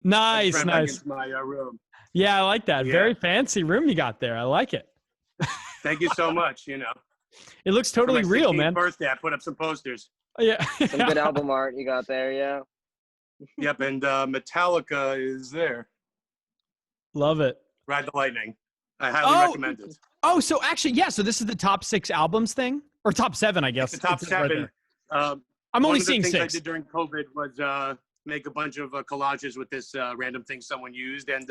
I just Nice, ran back nice. into my room. Yeah, I like that. Yeah. Very fancy room you got there. I like it. Thank you so much. It looks For totally my real, 16th man. birthday, I put up some posters. Yeah. Some good album art you got there, yeah. Yep, and Metallica is there. Love it. Ride the Lightning. I highly recommend it. Oh, so actually, yeah. So this is the top 6 albums thing, or top 7, I guess. The top 7. I'm only seeing 6. One of the things I did during COVID was make a bunch of collages with this random thing someone used, and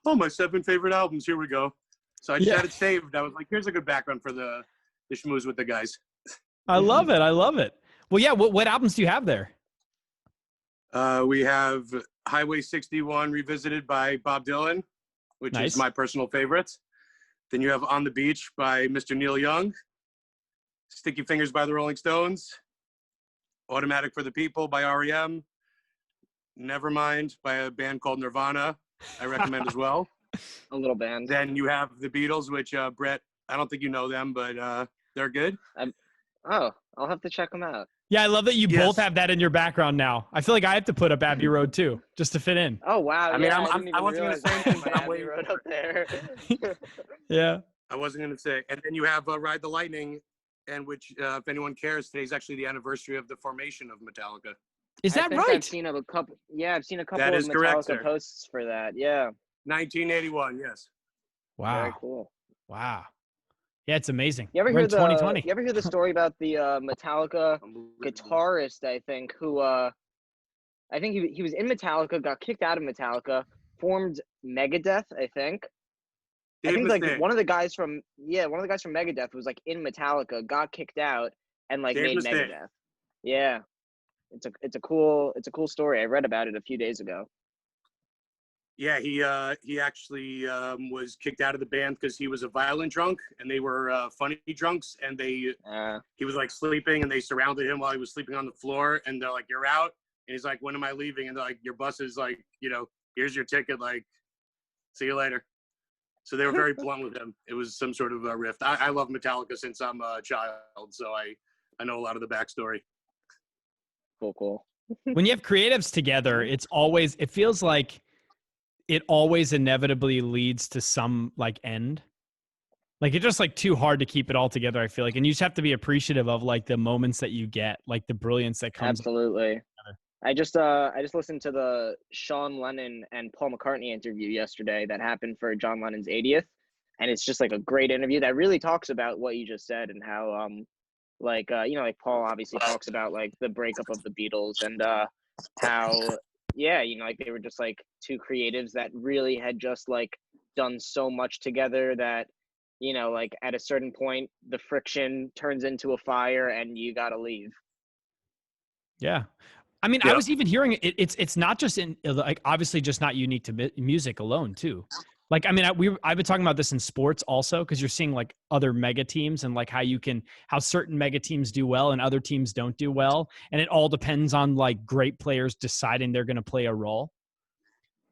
my 7 favorite albums. Here we go. So I just had it saved. I was like, here's a good background for the schmooze with the guys. I love it. I love it. Well, yeah. What albums do you have there? We have Highway 61 revisited by Bob Dylan, which is my personal favorite. Then you have On the Beach by Mr. Neil Young, Sticky Fingers by the Rolling Stones, Automatic for the People by REM, Nevermind by a band called Nirvana, I recommend as well. A little band. Then you have the Beatles, which Brett, I don't think you know them, but they're good. I'll have to check them out. Yeah, I love that you both have that in your background now. I feel like I have to put up Abbey Road too, just to fit in. Oh wow! I mean, I wasn't going to say anything, but I'm Abbey Road up there. Yeah. I wasn't going to say. And then you have Ride the Lightning, and which, if anyone cares, today's actually the anniversary of the formation of Metallica. Is that right? I've seen a couple. Yeah, I've seen a couple That of is correct, Metallica sir. posts for that. Yeah. 1981, yes. Wow. Very cool. Wow. Yeah, it's amazing. You ever We're hear in 2020. You ever hear the story about the Metallica guitarist? I think who I think he was in Metallica, got kicked out of Metallica, formed Megadeth. I think. I think like one of the guys from Megadeth was like in Metallica, got kicked out, and like made Megadeth. Yeah, it's a cool story. I read about it a few days ago. Yeah, he actually was kicked out of the band because he was a violent drunk, and they were funny drunks, and he was like sleeping, and they surrounded him while he was sleeping on the floor, and they're like, "You're out," and he's like, "When am I leaving?" And they're like, "Your bus is like, here's your ticket, like, see you later." So they were very blunt with him. It was some sort of a rift. I love Metallica since I'm a child, so I know a lot of the backstory. Cool. When you have creatives together, it feels like it always inevitably leads to some like end. Like it's just like too hard to keep it all together, I feel like. And you just have to be appreciative of like the moments that you get, like the brilliance that comes. Absolutely. I just listened to the Sean Lennon and Paul McCartney interview yesterday that happened for John Lennon's 80th. And it's just like a great interview that really talks about what you just said and how like Paul obviously talks about like the breakup of the Beatles and how like they were just like two creatives that really had just like done so much together that like at a certain point the friction turns into a fire and you got to leave. Yeah. I mean, I was even hearing it's not just in like obviously just not unique to music alone too. Like, I mean, I've been talking about this in sports also, because you're seeing like other mega teams and like how certain mega teams do well and other teams don't do well. And it all depends on like great players deciding they're going to play a role.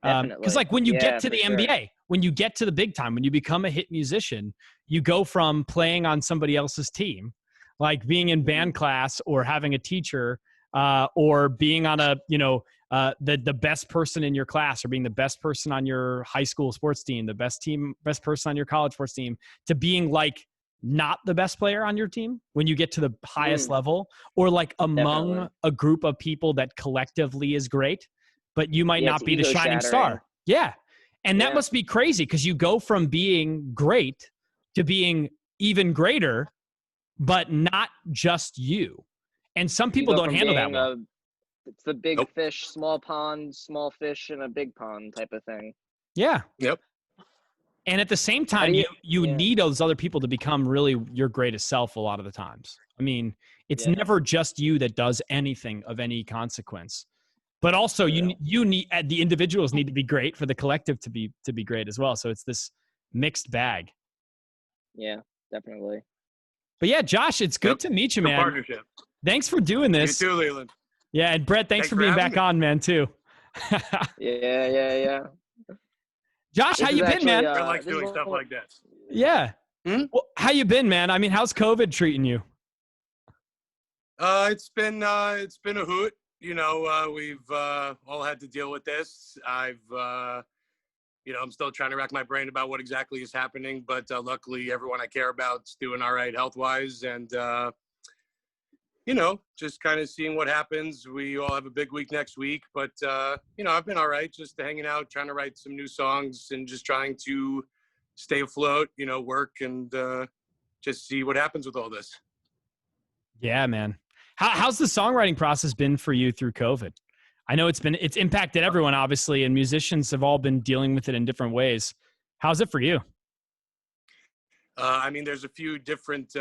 Because like when you get to the NBA, when you get to the big time, when you become a hit musician, you go from playing on somebody else's team, like being in band class or having a teacher, or being on the best person in your class or being the best person on your high school sports team, the best person on your college sports team, to being like not the best player on your team when you get to the highest level, or like among a group of people that collectively is great, but you might not be the shining star. Yeah. And that must be crazy because you go from being great to being even greater, but not just you. And some people don't handle that well. It's the big fish, small pond, small fish in a big pond type of thing. Yeah. Yep. And at the same time, you need those other people to become really your greatest self a lot of the times. I mean, it's never just you that does anything of any consequence. But also you need the individuals need to be great for the collective to be great as well. So it's this mixed bag. Yeah, definitely. But yeah, Josh, it's good to meet you, man. Partnership. Thanks for doing this. You too, Leland. Yeah, and Brett, thanks for being back on, man, too. Yeah. Josh, how you been, man? I like doing stuff like this. Yeah. Well, how you been, man? I mean, how's COVID treating you? It's been a hoot. we've all had to deal with this. I'm still trying to rack my brain about what exactly is happening, but luckily everyone I care about is doing all right health-wise, and just kind of seeing what happens. We all have a big week next week, but I've been all right, just hanging out, trying to write some new songs, and just trying to stay afloat. Work and just see what happens with all this. Yeah, man. How's the songwriting process been for you through COVID? I know it's impacted everyone, obviously, and musicians have all been dealing with it in different ways. How's it for you? There's a few different,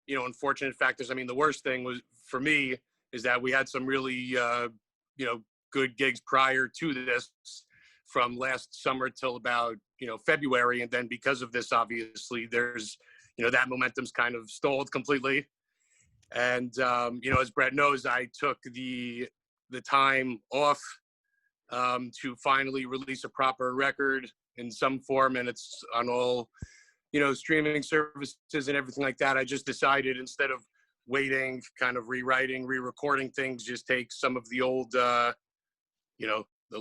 unfortunate factors. The worst thing was for me is that we had some really, good gigs prior to this from last summer till about, February. And then because of this, obviously there's, that momentum's kind of stalled completely. And, as Brett knows, I took the time off to finally release a proper record in some form, and it's on all streaming services and everything like that. I just decided, instead of waiting, kind of rewriting, re-recording things, just take some of the old the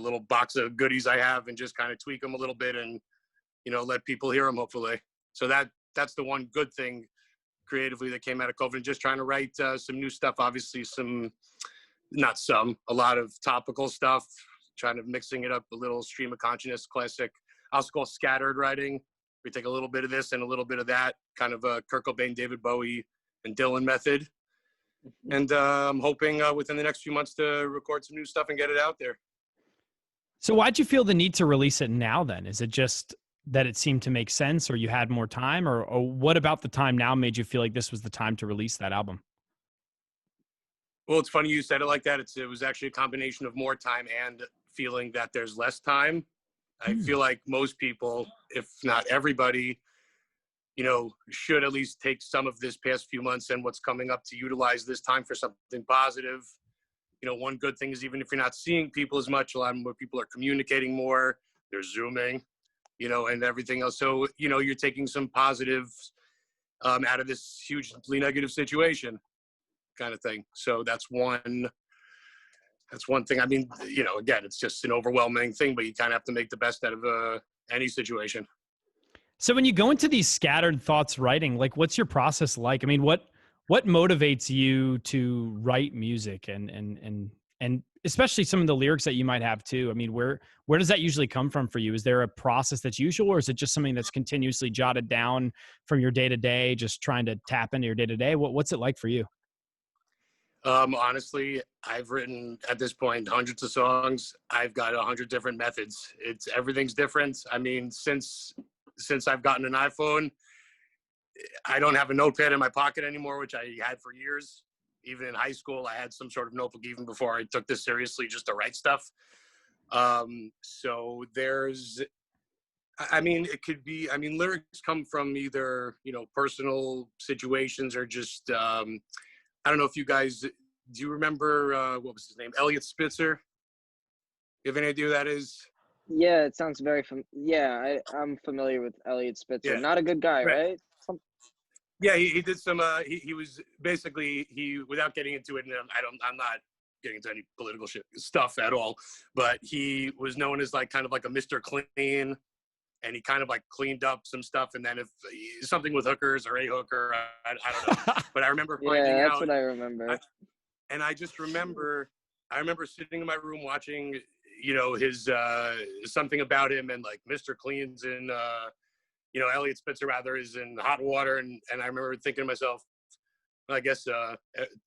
little box of goodies I have and just kind of tweak them a little bit and let people hear them, hopefully. So that's the one good thing creatively that came out of COVID, just trying to write some new stuff. Obviously a lot of topical stuff, trying to mixing it up a little, stream of consciousness, classic, I'll call scattered writing. We take a little bit of this and a little bit of that, kind of a Kurt Cobain, David Bowie, and Dylan method. And I'm hoping within the next few months to record some new stuff and get it out there. So why'd you feel the need to release it now then? Is it just that it seemed to make sense, or you had more time, or what about the time now made you feel like this was the time to release that album? Well, it's funny you said it like that. It was actually a combination of more time and feeling that there's less time. I feel like most people, if not everybody, should at least take some of this past few months and what's coming up to utilize this time for something positive. One good thing is, even if you're not seeing people as much, a lot more people are communicating more, they're Zooming, and everything else. So, you're taking some positives out of this hugely negative situation, kind of thing. So that's one thing. Again, it's just an overwhelming thing, but you kind of have to make the best out of any situation. So when you go into these scattered thoughts writing, like, what's your process like? What motivates you to write music, and especially some of the lyrics that you might have too? Where does that usually come from for you? Is there a process that's usual, or is it just something that's continuously jotted down from your day to day, just trying to tap into your day to day? What's it like for you? Honestly, I've written at this point hundreds of songs. I've got 100 different methods. Everything's different. Since I've gotten an iPhone, I don't have a notepad in my pocket anymore, which I had for years. Even in high school, I had some sort of notebook even before I took this seriously, just to write stuff. So there's, it could be, lyrics come from either, personal situations or just, I don't know if you guys, do you remember, what was his name? Elliot Spitzer? You have any idea who that is? Yeah, it sounds very I'm familiar with Elliot Spitzer. Yeah. Not a good guy, right? Yeah, he did some, he was basically, without getting into it, and I'm not getting into any political stuff at all, but he was known as kind of like a Mr. Clean, and he kind of cleaned up some stuff, and then if something with hookers or a hooker, I don't know. But I remember finding out. Yeah, that's what I remember. And I just remember, sitting in my room watching, his something about him, and Mr. Clean's in, Elliot Spitzer rather is in hot water, and I remember thinking to myself, I guess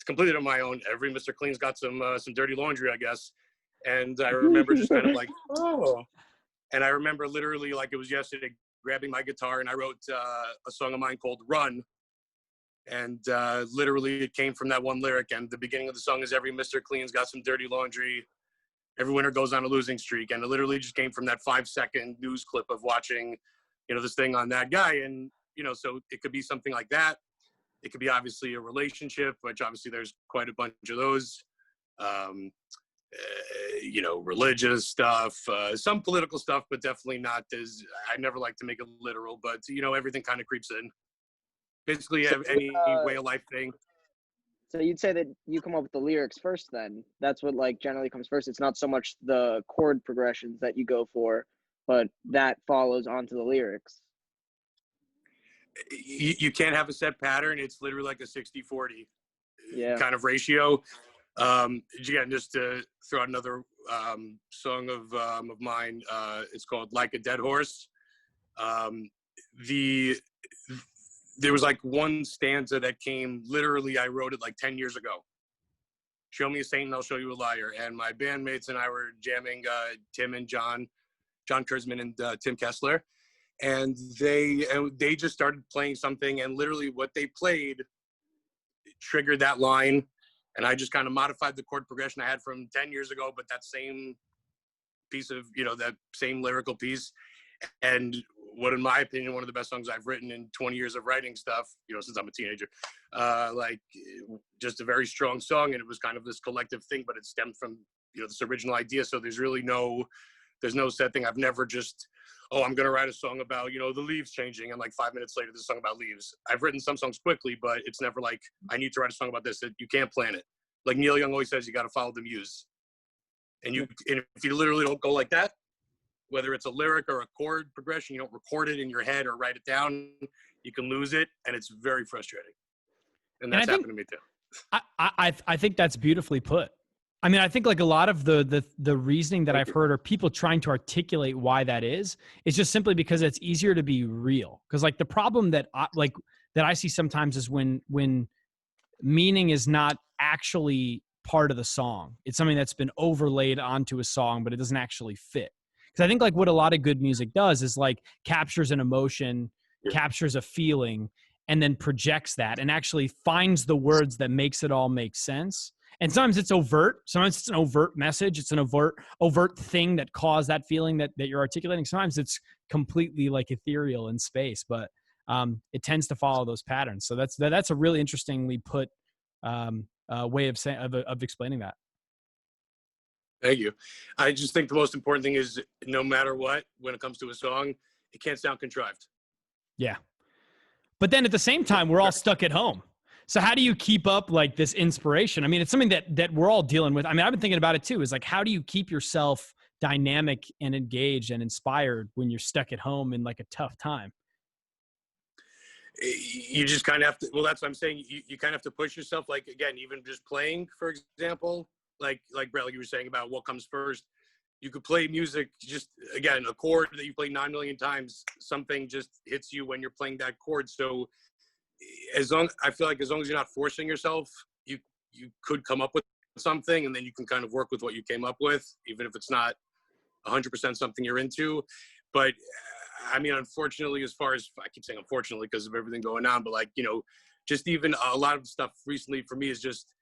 completely on my own, every Mr. Clean's got some dirty laundry, I guess. And I remember just kind of oh. And I remember literally it was yesterday, grabbing my guitar, and I wrote a song of mine called Run. And literally it came from that one lyric. And the beginning of the song is, every Mr. Clean's got some dirty laundry. Every winner goes on a losing streak. And it literally just came from that 5-second news clip of watching, this thing on that guy. And, so it could be something like that. It could be obviously a relationship, which obviously there's quite a bunch of those. Religious stuff, some political stuff, but definitely not as, I never like to make it literal, but everything kind of creeps in. Basically, any way of life thing. So you'd say that you come up with the lyrics first then. That's what like generally comes first. It's not so much the chord progressions that you go for, but that follows onto the lyrics. You can't have a set pattern. It's literally like a 60-40 kind of ratio. Again, just to throw out another song of mine, it's called Like a Dead Horse. There was like one stanza that came, literally, I wrote it like 10 years ago. Show me a saint and I'll show you a liar. And my bandmates and I were jamming, Tim and Jon Kurzman and Tim Kessler. And they just started playing something, and literally what they played triggered that line. And I just kind of modified the chord progression I had from 10 years ago, but that same piece of, that same lyrical piece. And what, in my opinion, one of the best songs I've written in 20 years of writing stuff, since I'm a teenager, just a very strong song. And it was kind of this collective thing, but it stemmed from, this original idea. So there's no set thing. I've never just, I'm going to write a song about, the leaves changing. And like 5 minutes later, there's a song about leaves. I've written some songs quickly, but it's never like, I need to write a song about this. You can't plan it. Like Neil Young always says, you got to follow the muse. And if you literally don't go like that, whether it's a lyric or a chord progression, you don't record it in your head or write it down, you can lose it. And it's very frustrating. And that's happened to me too. I think that's beautifully put. I mean, I think like a lot of the reasoning that I've heard, or people trying to articulate why that is just simply because it's easier to be real. Because like the problem that I see sometimes is when meaning is not actually part of the song. It's something that's been overlaid onto a song, but it doesn't actually fit. Because I think like what a lot of good music does is like captures an emotion, captures a feeling, and then projects that and actually finds the words that makes it all make sense. And sometimes it's overt. Sometimes it's an overt message. It's an overt thing that caused that feeling that you're articulating. Sometimes it's completely like ethereal in space, but it tends to follow those patterns. So that's a really interestingly put way of explaining that. Thank you. I just think the most important thing is no matter what, when it comes to a song, it can't sound contrived. Yeah. But then at the same time, we're all stuck at home. So how do you keep up like this inspiration? I mean, it's something that we're all dealing with. I mean, I've been thinking about it too, is like, how do you keep yourself dynamic and engaged and inspired when you're stuck at home in like a tough time? You just kind of have to, well, that's what I'm saying. You kind of have to push yourself. Like, again, even just playing, for example, like Brett, like you were saying about what comes first, you could play music, just again, a chord that you play 9 million times, something just hits you when you're playing that chord. So I feel like as long as you're not forcing yourself, you could come up with something, and then you can kind of work with what you came up with, even if it's not 100% something you're into. But I mean, unfortunately, as far as, I keep saying unfortunately because of everything going on, but like, just even a lot of stuff recently for me is just,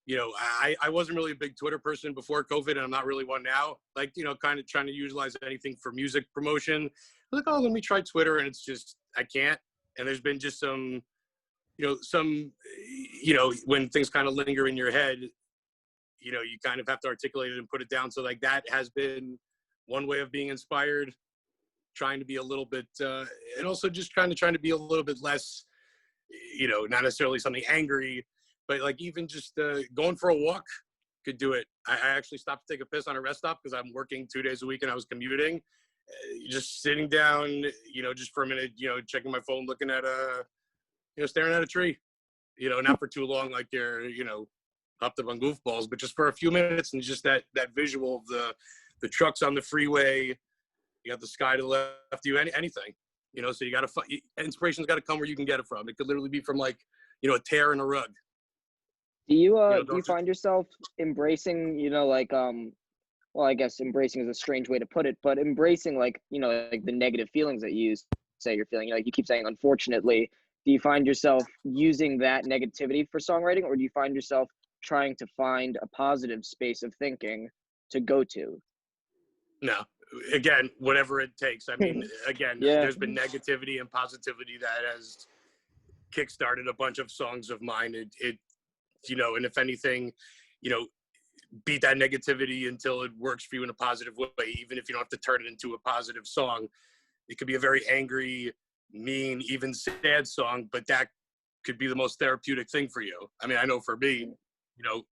I wasn't really a big Twitter person before COVID, and I'm not really one now. Like, kind of trying to utilize anything for music promotion. Like, let me try Twitter, and it's just, I can't. And there's been just some, when things kind of linger in your head, you kind of have to articulate it and put it down. So like that has been one way of being inspired, trying to be a little bit, and also just trying to be a little bit less, not necessarily something angry, but like even just going for a walk could do it. I actually stopped to take a piss on a rest stop because I'm working 2 days a week and I was commuting. Just sitting down, just for a minute, checking my phone, looking at staring at a tree, not for too long, like you're, hopped up on goofballs, but just for a few minutes, and just that visual of the trucks on the freeway, you got the sky to the left of you, anything, so you got to, inspiration's got to come where you can get it from. It could literally be from like, a tear in a rug. Do you do you find yourself embracing, well, I guess embracing is a strange way to put it, but embracing like, like the negative feelings that you say you're feeling, like you keep saying, unfortunately, do you find yourself using that negativity for songwriting, or do you find yourself trying to find a positive space of thinking to go to? No, again, whatever it takes. I mean, again, there's been negativity and positivity that has kickstarted a bunch of songs of mine. It and if anything, beat that negativity until it works for you in a positive way, even if you don't have to turn it into a positive song. It could be a very angry, mean, even sad song, but that could be the most therapeutic thing for you. I mean, I know for me,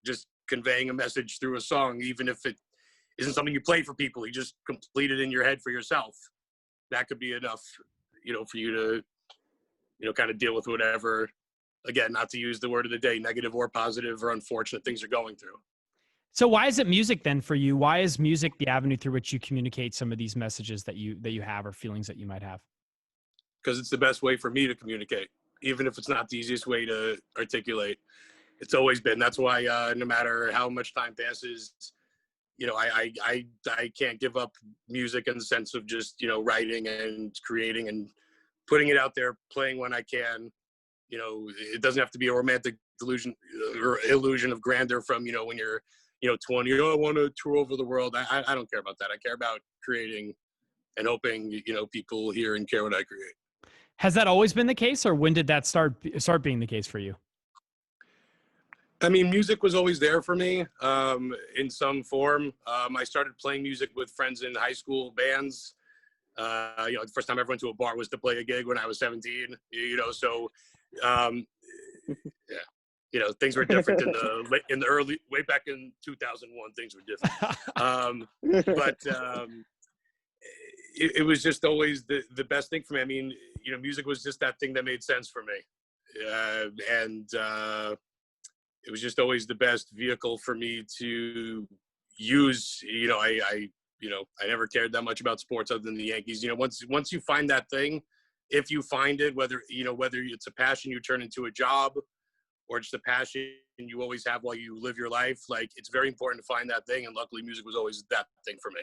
just conveying a message through a song, even if it isn't something you play for people, you just complete it in your head for yourself. That could be enough, for you to, kind of deal with whatever, again, not to use the word of the day, negative or positive or unfortunate things you're going through. So why is it music then for you? Why is music the avenue through which you communicate some of these messages that you have or feelings that you might have? Because it's the best way for me to communicate, even if it's not the easiest way to articulate. It's always been. That's why no matter how much time passes, I can't give up music in the sense of just, writing and creating and putting it out there, playing when I can. It doesn't have to be a romantic delusion or illusion of grandeur from, when you're, 20, I want to tour over the world. I don't care about that. I care about creating and hoping, people hear and care what I create. Has that always been the case, or when did that start being the case for you? I mean, music was always there for me in some form. I started playing music with friends in high school bands. The first time I ever went to a bar was to play a gig when I was 17, so yeah, things were different in the early, way back in 2001, things were different. But it was just always the best thing for me. I mean, music was just that thing that made sense for me. And it was just always the best vehicle for me to use. I never cared that much about sports other than the Yankees. Once you find that thing, if you find it, whether it's a passion you turn into a job or just a passion you always have while you live your life, like, it's very important to find that thing. And luckily music was always that thing for me.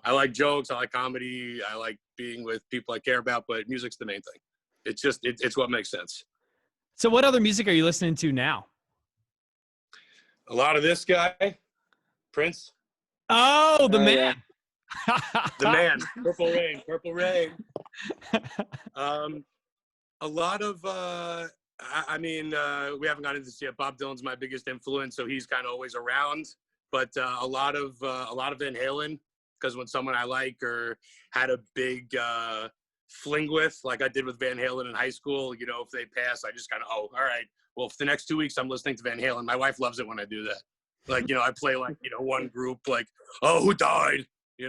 I like jokes, I like comedy, I like being with people I care about, but music's the main thing. It's just, it's what makes sense. So what other music are you listening to now? A lot of this guy, Prince. Oh, the man. Yeah. The man. Purple Rain. A lot of, we haven't gotten into this yet. Bob Dylan's my biggest influence, so he's kind of always around. But a lot of Van Halen, because when someone I like or had a big fling with, like I did with Van Halen in high school, if they pass, I just kind of, all right, well, for the next 2 weeks, I'm listening to Van Halen. My wife loves it when I do that. Like, I play like, one group, like, oh, who died? A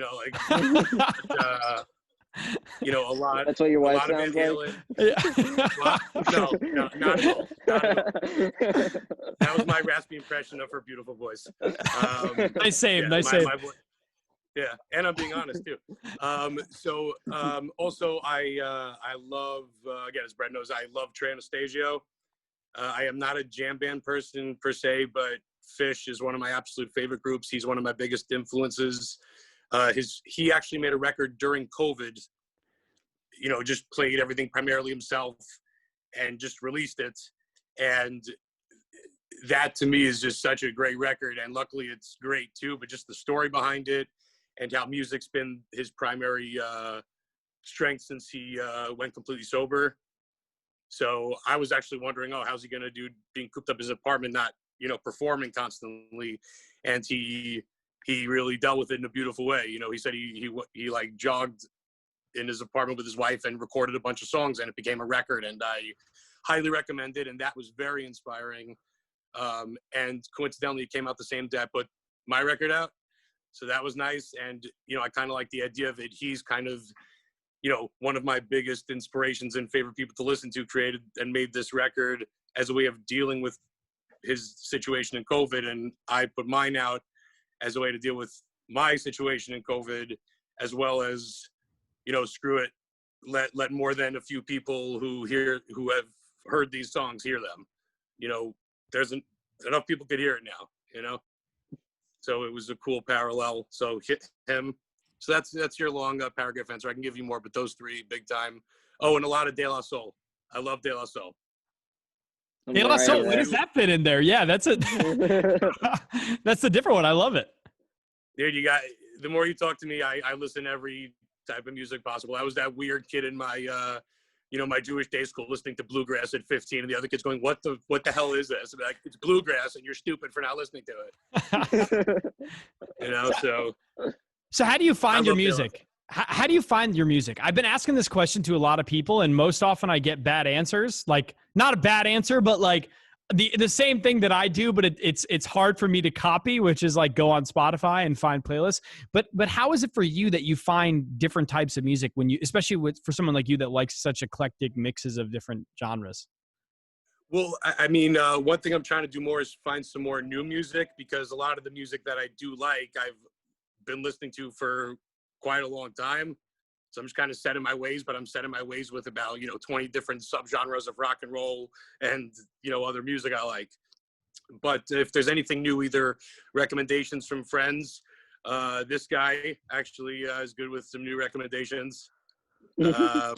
lot. That's what your wife sounds of Van Halen. Like? No, not at all. That was my raspy impression of her beautiful voice. Nice save. Yeah, and I'm being honest too. Also, I love, again, as Brett knows, I love Trey Anastasio. I am not a jam band person per se, but Fish is one of my absolute favorite groups. He's one of my biggest influences. He actually made a record during COVID, just played everything primarily himself and just released it. And that to me is just such a great record. And luckily it's great too, but just the story behind it and how music's been his primary strength since he went completely sober. So I was actually wondering, how's he going to do being cooped up in his apartment, not, performing constantly. And he really dealt with it in a beautiful way. He said he like jogged in his apartment with his wife and recorded a bunch of songs, and it became a record, and I highly recommend it. And that was very inspiring. And coincidentally, it came out the same day I put my record out. So that was nice. And, I kind of like the idea of it. He's kind of, one of my biggest inspirations and favorite people to listen to, created and made this record as a way of dealing with his situation in COVID. And I put mine out as a way to deal with my situation in COVID, as well as, screw it, let more than a few people who have heard these songs hear them. There's enough people could hear it now, So it was a cool parallel. So hit him. So that's your long paragraph answer. I can give you more, but those three, big time. Oh, and a lot of De La Soul. I love De La Soul. De La Soul, where does that fit in there? Yeah, that's a different one. I love it. Dude, the more you talk to me, I listen to every type of music possible. I was that weird kid in my my Jewish day school listening to bluegrass at 15, and the other kids going, what the hell is this? I'm like, it's bluegrass and you're stupid for not listening to it. So how do you find your music? How do you find your music? I've been asking this question to a lot of people, and most often I get bad answers. Like, not a bad answer, but like the same thing that I do, but it's hard for me to copy, which is like go on Spotify and find playlists. But how is it for you that you find different types of music when you, especially for someone like you that likes such eclectic mixes of different genres? Well, I mean, one thing I'm trying to do more is find some more new music, because a lot of the music that I do like, I've been listening to for quite a long time. So I'm just kind of set in my ways, but I'm set in my ways with about, 20 different subgenres of rock and roll and, other music I like. But if there's anything new, either recommendations from friends, this guy actually is good with some new recommendations. My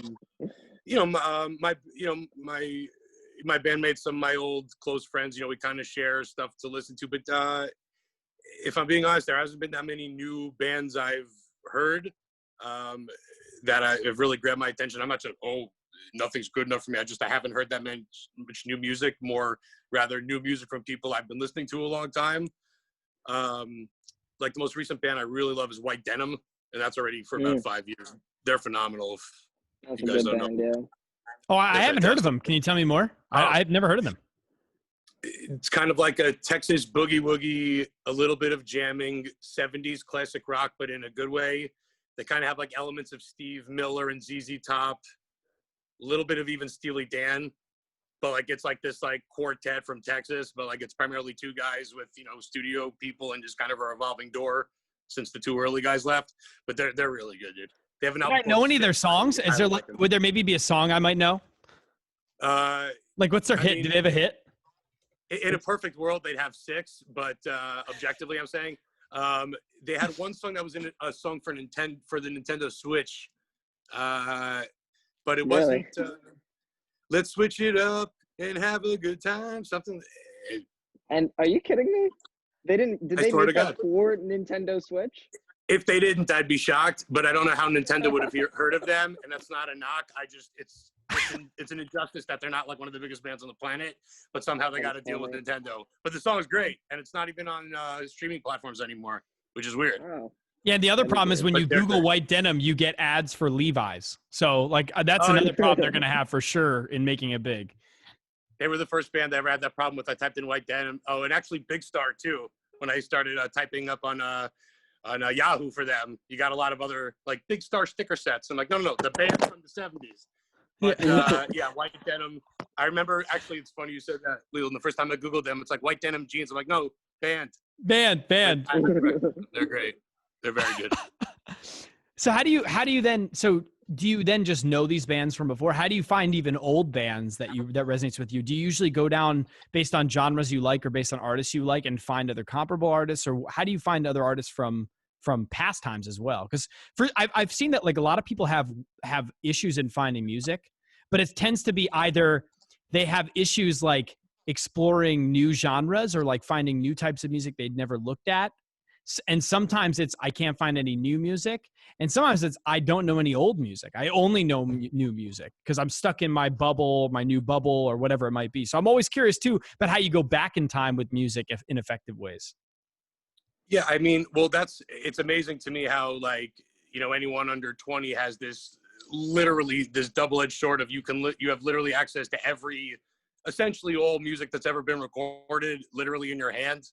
bandmates, some of my old close friends, we kind of share stuff to listen to. But if I'm being honest, there hasn't been that many new bands I've heard that have really grabbed my attention. I'm not saying, nothing's good enough for me. I haven't heard that much new music, more rather new music from people I've been listening to a long time. Like the most recent band I really love is White Denim, and that's already for about 5 years. They're phenomenal. That's a good band, yeah. Oh, I haven't heard of them. Can you tell me more? I've never heard of them. It's kind of like a Texas boogie woogie, a little bit of jamming, 70s classic rock, but in a good way. They kind of have like elements of Steve Miller and ZZ Top, a little bit of even Steely Dan, but like it's like this like quartet from Texas, but like it's primarily two guys with, studio people and just kind of a revolving door since the two early guys left. But they're really good, dude. They have an album. Do I know any of their songs? Is there like, would there maybe be a song I might know? Like what's their hit? Do they have a hit? In a perfect world, they'd have 6, but objectively, I'm saying they had one song that was in a song for the Nintendo Switch, but it wasn't. Let's switch it up and have a good time. Something. And are you kidding me? They didn't. Did they make that for Nintendo Switch? If they didn't, I'd be shocked. But I don't know how Nintendo would have heard of them, and that's not a knock. It's an injustice that they're not like one of the biggest bands on the planet, but somehow they got to deal with Nintendo. But the song is great, and it's not even on streaming platforms anymore, which is weird. Oh. Yeah, the other problem is when you Google White Denim, you get ads for Levi's. So, like, that's another problem they're going to have for sure in making it big. They were the first band I ever had that problem with. I typed in White Denim. Oh, and actually Big Star, too, when I started typing up on Yahoo for them. You got a lot of other, like, Big Star sticker sets. I'm like, no, the band from the 70s. But, yeah, White Denim. I remember, actually, it's funny you said that, Leland. The first time I Googled them, it's like White Denim jeans. I'm like, no, band. Band. They're great. They're very good. So do you then just know these bands from before? How do you find even old bands that resonates with you? Do you usually go down based on genres you like or based on artists you like and find other comparable artists, or how do you find other artists from past times as well? Because I've seen that like a lot of people have issues in finding music, but it tends to be either they have issues like exploring new genres or like finding new types of music they'd never looked at. And sometimes it's, I can't find any new music. And sometimes it's, I don't know any old music. I only know new music because I'm stuck in my bubble, my new bubble, or whatever it might be. So I'm always curious too about how you go back in time with music in effective ways. Yeah, I mean, well, it's amazing to me how like, anyone under 20 has this double-edged sword of you have literally access to essentially all music that's ever been recorded literally in your hand.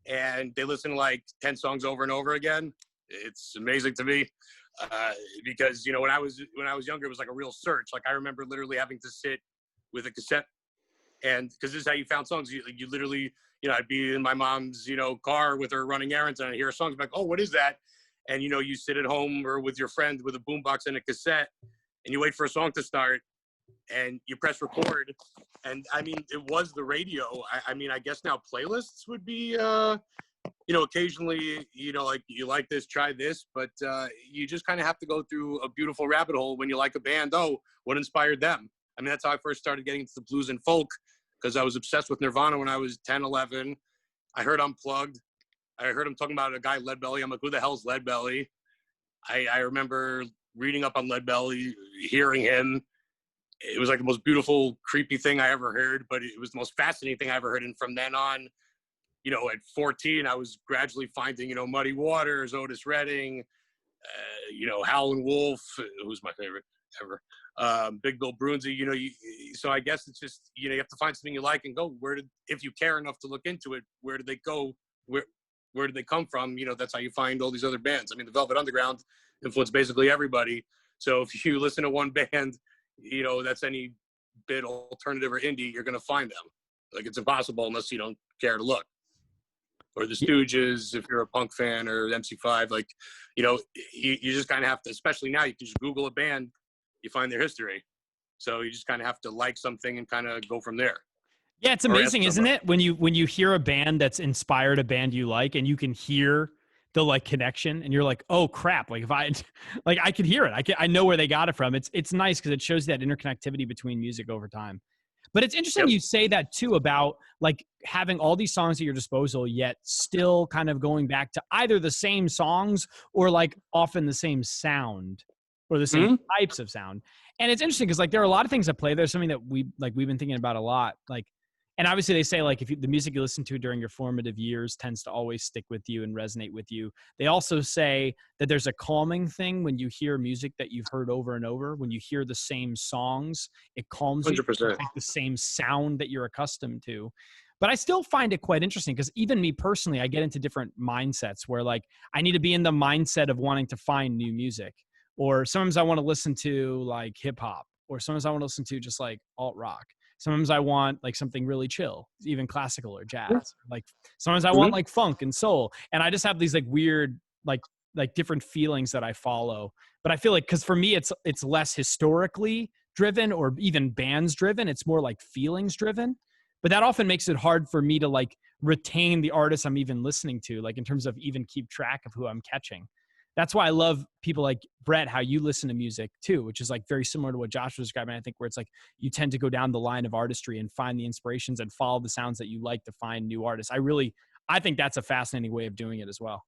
And they listen to like 10 songs over and over again. It's amazing to me because, when I was younger, it was like a real search. Like I remember literally having to sit with a cassette, and because this is how you found songs. You literally, I'd be in my mom's, car with her running errands, and I'd hear a song, like, oh, what is that? And, you sit at home or with your friend with a boombox and a cassette, and you wait for a song to start, and you press record. And I mean, it was the radio. I mean, I guess now playlists would be, occasionally, like you like this, try this, but you just kind of have to go through a beautiful rabbit hole when you like a band. Oh, what inspired them? I mean, that's how I first started getting into the blues and folk, because I was obsessed with Nirvana when I was 10, 11. I heard Unplugged. I heard him talking about a guy, Leadbelly. I'm like, who the hell's Leadbelly? I remember reading up on Leadbelly, hearing him. It was like the most beautiful, creepy thing I ever heard, but it was the most fascinating thing I ever heard. And from then on, at 14, I was gradually finding, Muddy Waters, Otis Redding, Howlin' Wolf, who's my favorite ever. Big Bill Brunsey, so I guess it's just, you have to find something you like and go, if you care enough to look into it, where did they go? Where did they come from? That's how you find all these other bands. I mean, the Velvet Underground influenced basically everybody. So if you listen to one band, that's any bit alternative or indie, you're going to find them. Like, it's impossible unless you don't care to look. Or the Stooges, if you're a punk fan, or MC5, like, you just kind of have to, especially now, you can just Google a band, you find their history. So you just kind of have to like something and kind of go from there. Yeah, it's amazing, isn't it? When you hear a band that's inspired a band you like, and you can hear the like connection, and you're like, oh crap! Like, if I could hear it, I know where they got it from. It's nice because it shows that interconnectivity between music over time. But it's interesting you say that too, about like having all these songs at your disposal, yet still kind of going back to either the same songs or like often the same sound or the same types of sound. And it's interesting because like there are a lot of things at play. There's something that we've been thinking about a lot. Like, and obviously they say like the music you listen to during your formative years tends to always stick with you and resonate with you. They also say that there's a calming thing when you hear music that you've heard over and over. When you hear the same songs, it calms 100%. you. It's like the same sound that you're accustomed to. But I still find it quite interesting because even me personally, I get into different mindsets where like I need to be in the mindset of wanting to find new music. Or sometimes I want to listen to like hip hop, or sometimes I want to listen to just like alt rock. Sometimes I want like something really chill, even classical or jazz. Like sometimes I want like funk and soul. And I just have these like weird, like different feelings that I follow. But I feel like, cause for me, it's less historically driven or even bands driven. It's more like feelings driven. But that often makes it hard for me to like retain the artists I'm even listening to, like in terms of even keep track of who I'm catching. That's why I love people like Brett, how you listen to music too, which is like very similar to what Josh was describing. I think where it's like you tend to go down the line of artistry and find the inspirations and follow the sounds that you like to find new artists. I think that's a fascinating way of doing it as well.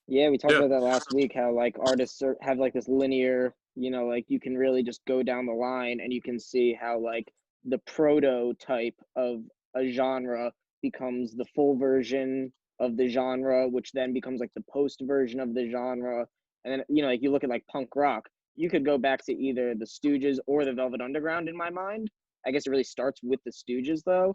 Yeah, we talked about that last week, how like artists have like this linear, like you can really just go down the line and you can see how like the prototype of a genre becomes the full version of the genre, which then becomes like the post version of the genre. And then, like you look at like punk rock, you could go back to either the Stooges or the Velvet Underground in my mind. I guess it really starts with the Stooges though,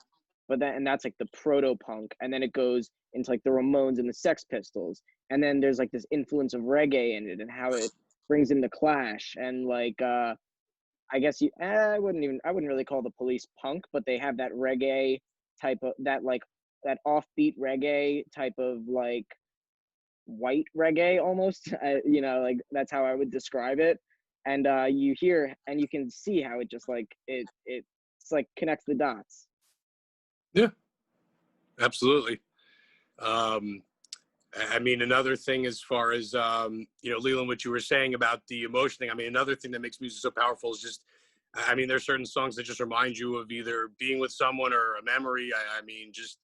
and that's like the proto punk. And then it goes into like the Ramones and the Sex Pistols. And then there's like this influence of reggae in it and how it brings in the Clash. And like, I guess I wouldn't really call the Police punk, but they have that reggae type of that offbeat reggae type of like white reggae almost, like that's how I would describe it. And you hear and you can see how it just like it's like connects the dots. Yeah, absolutely. I mean, another thing as far as Leland, what you were saying about the emotion thing, I mean, another thing that makes music so powerful is just, I mean, there's certain songs that just remind you of either being with someone or a memory. I mean, just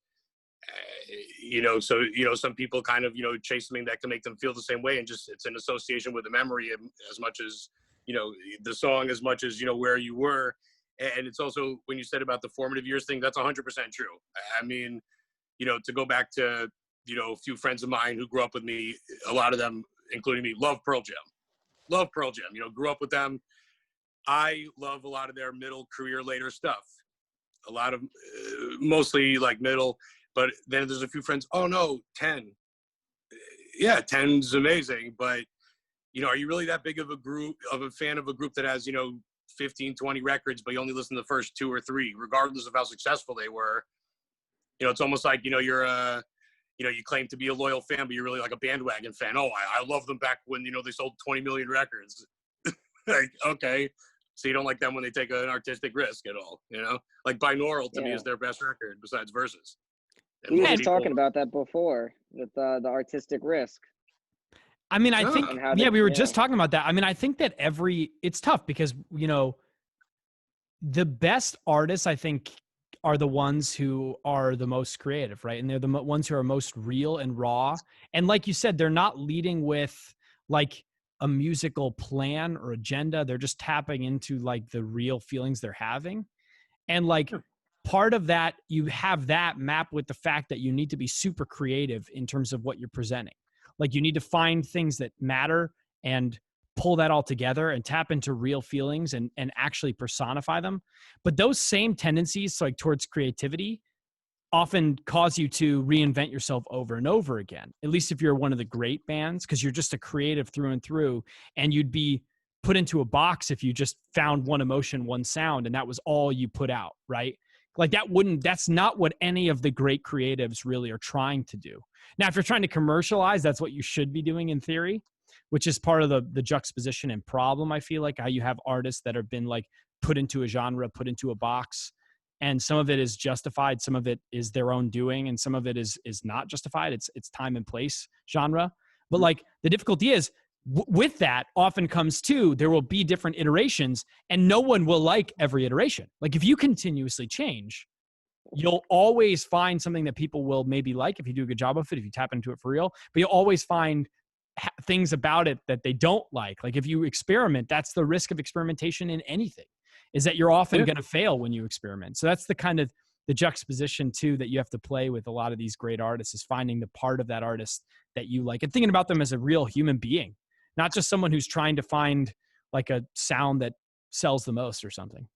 some people kind of chase something that can make them feel the same way, and just it's an association with a memory as much as the song, as much as where you were. And it's also, when you said about the formative years thing, that's 100% true. I mean, to go back to a few friends of mine who grew up with me, a lot of them, including me, love Pearl Jam, grew up with them. I love a lot of their middle career later stuff, a lot of mostly like middle. But then there's a few friends, oh no, 10. Yeah, 10's amazing. But, are you really that big of a fan of a group that has, 15, 20 records, but you only listen to the first 2 or 3, regardless of how successful they were? It's almost like, you're you claim to be a loyal fan, but you're really like a bandwagon fan. Oh, I love them back when, they sold 20 million records. Like, okay. So you don't like them when they take an artistic risk at all, Like Binaural to me is their best record besides Versus. We were just talking about that before with the artistic risk. I mean, I think, we were just talking about that. I mean, I think that it's tough because, the best artists, I think, are the ones who are the most creative, right? And they're the ones who are most real and raw. And like you said, they're not leading with like a musical plan or agenda. They're just tapping into like the real feelings they're having. And like, part of that, you have that map with the fact that you need to be super creative in terms of what you're presenting. Like you need to find things that matter and pull that all together and tap into real feelings and actually personify them. But those same tendencies, like towards creativity, often cause you to reinvent yourself over and over again, at least if you're one of the great bands, because you're just a creative through and through, and you'd be put into a box if you just found one emotion, one sound, and that was all you put out, right? Like that's not what any of the great creatives really are trying to do. Now, if you're trying to commercialize, that's what you should be doing in theory, which is part of the juxtaposition and problem. I feel like how you have artists that have been like put into a genre, put into a box, and some of it is justified, some of it is their own doing, and some of it is not justified. It's time and place genre. But like the difficulty is with that often comes to, there will be different iterations and no one will like every iteration. Like if you continuously change, you'll always find something that people will maybe like if you do a good job of it, if you tap into it for real, but you'll always find things about it that they don't like. Like if you experiment, that's the risk of experimentation in anything, is that you're often going to fail when you experiment. So that's the kind of the juxtaposition too that you have to play with a lot of these great artists, is finding the part of that artist that you like and thinking about them as a real human being, not just someone who's trying to find like a sound that sells the most or something.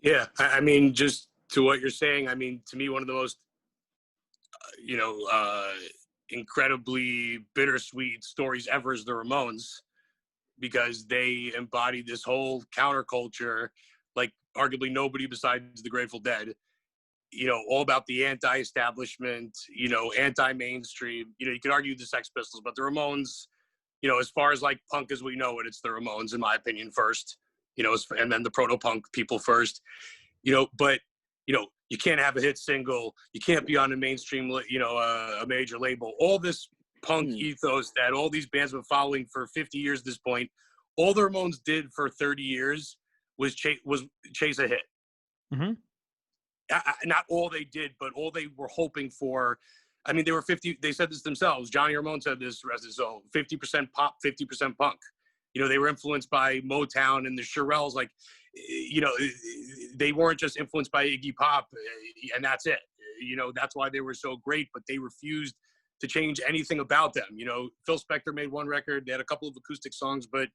Yeah. I mean, just to what you're saying, I mean, to me, one of the most, incredibly bittersweet stories ever is the Ramones, because they embodied this whole counterculture, like arguably nobody besides the Grateful Dead, all about the anti-establishment, anti-mainstream. You could argue the Sex Pistols, but the Ramones, as far as like punk as we know it, it's the Ramones, in my opinion, first, and then the proto-punk people first, but, you can't have a hit single. You can't be on a mainstream, a major label. All this punk ethos that all these bands have been following for 50 years at this point, all the Ramones did for 30 years was chase a hit. Mm-hmm. Not all they did, but all they were hoping for. I mean, they said this themselves. Johnny Ramone said this, 50% pop, 50% punk. They were influenced by Motown and the Shirelles. Like, they weren't just influenced by Iggy Pop and that's it. That's why they were so great, but they refused to change anything about them. Phil Spector made one record. They had a couple of acoustic songs, but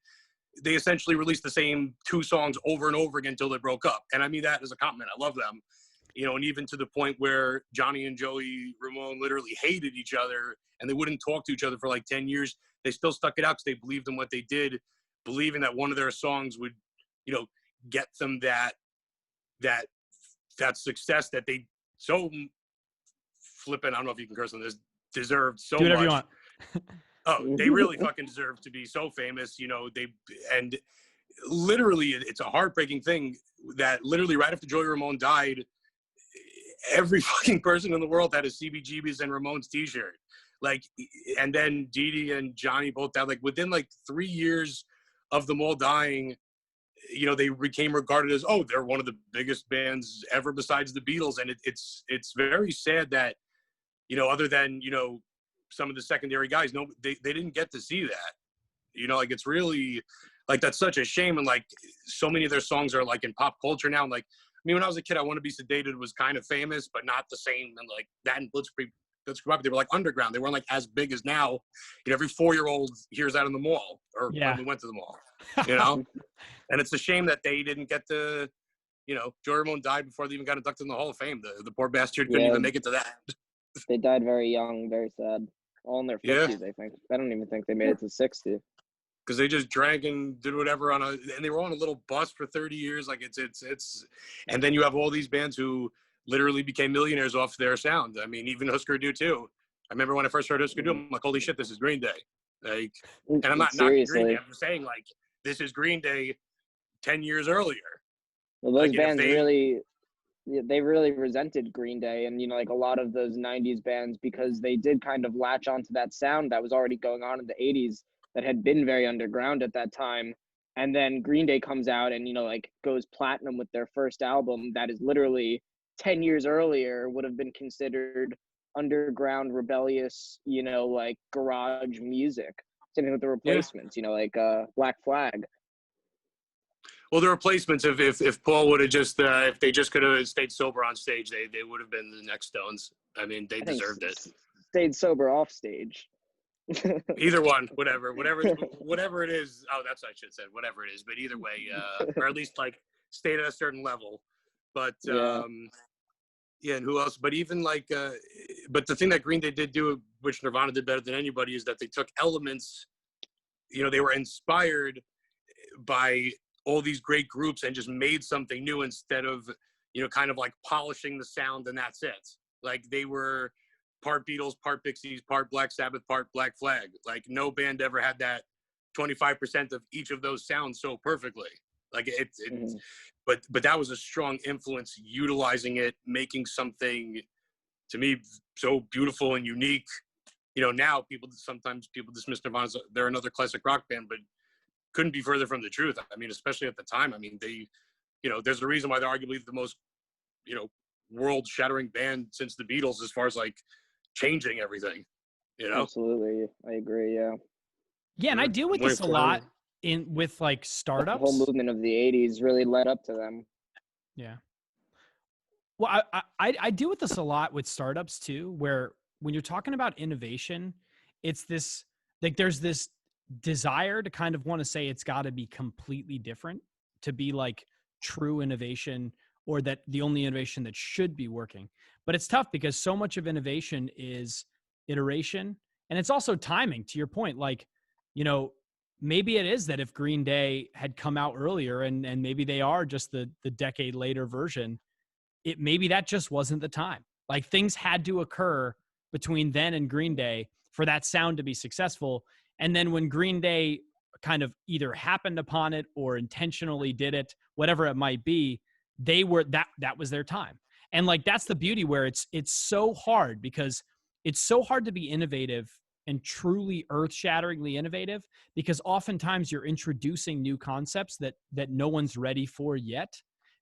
they essentially released the same two songs over and over again until they broke up. And I mean that as a compliment. I love them. And even to the point where Johnny and Joey Ramone literally hated each other and they wouldn't talk to each other for like 10 years. They still stuck it out because they believed in what they did, believing that one of their songs would, get them that success that they so flipping, I don't know if you can curse on this, deserved so much. Do whatever you want. Oh, they really fucking deserve to be so famous, and literally it's a heartbreaking thing that literally right after Joey Ramone died, every fucking person in the world had a CBGB's and Ramones t-shirt. Like, and then Dee Dee and Johnny both died. Like within like 3 years of them all dying, they became regarded as, they're one of the biggest bands ever besides the Beatles. And it's very sad that, other than, some of the secondary guys, they didn't get to see that. Like it's really like, that's such a shame. And like so many of their songs are like in pop culture now. And like, I mean, when I was a kid, I Want to Be Sedated was kind of famous, but not the same. And like that and Blitzkrieg, they were like underground. They weren't like as big as now. Every 4-year-old hears that in the mall, or when we went to the mall, And it's a shame that they didn't get to, Joey Ramone died before they even got inducted in the Hall of Fame. The poor bastard couldn't even make it to that. They died very young, very sad. All in their 50s, I think. I don't even think they made it to 60. Because they just drank and did whatever and they were on a little bus for 30 years. Like it's, and then you have all these bands who literally became millionaires off their sound. I mean, even Husker Du too. I remember when I first heard Husker Du, I'm like, holy shit, this is Green Day. Like, and I'm not knocking Green Day. I'm just saying, like, this is Green Day 10 years earlier. Well, those bands really resented Green Day and, like a lot of those 90s bands, because they did kind of latch onto that sound that was already going on in the 80s that had been very underground at that time. And then Green Day comes out and, like goes platinum with their first album that is literally 10 years earlier would have been considered underground, rebellious, like garage music. Same thing with the Replacements, like Black Flag. Well, the Replacements, if Paul would have just, if they just could have stayed sober on stage, they would have been the next Stones. I mean, they deserved it. Stayed sober off stage. Either one, whatever it is. Oh, that's what I should have said. Whatever it is, but either way, or at least like stayed at a certain level. But Yeah. yeah, and who else? But even like, but the thing that Green Day did do, which Nirvana did better than anybody, is that they took elements. You know, they were inspired by all these great groups and just made something new instead of, you know, kind of like polishing the sound and that's it. Like they were part Beatles, part Pixies, part Black Sabbath, part Black Flag. Like no band ever had that 25% of each of those sounds so perfectly. Like it's but that was a strong influence, utilizing it, making something to me so beautiful and unique. You know, now sometimes people dismiss Nirvana as they're another classic rock band, but couldn't be further from the truth. I mean, especially at the time. I mean, they, you know, there's a reason why they're arguably the most, you know, world-shattering band since the Beatles as far as like changing everything. You know, Absolutely, I agree. Yeah. Yeah, and I deal with this a lot with like The startups. whole movement of the '80s really led up to them. Yeah. Well, I deal with this a lot with startups too, where when you're talking about innovation, it's this, like there's this desire to kind of want to say it's got to be completely different to be like true innovation, or that the only innovation that should be working. But it's tough because so much of innovation is iteration, and it's also timing, to your point. Like, you know, maybe it is that if Green Day had come out earlier and maybe they are just the decade later version, maybe that just wasn't the time. Like things had to occur between then and Green Day for that sound to be successful. And then when Green Day kind of either happened upon it or intentionally did it, whatever it might be, they were that was their time. And like that's the beauty, where it's so hard, because it's so hard to be innovative and truly earth-shatteringly innovative, because oftentimes you're introducing new concepts that no one's ready for yet,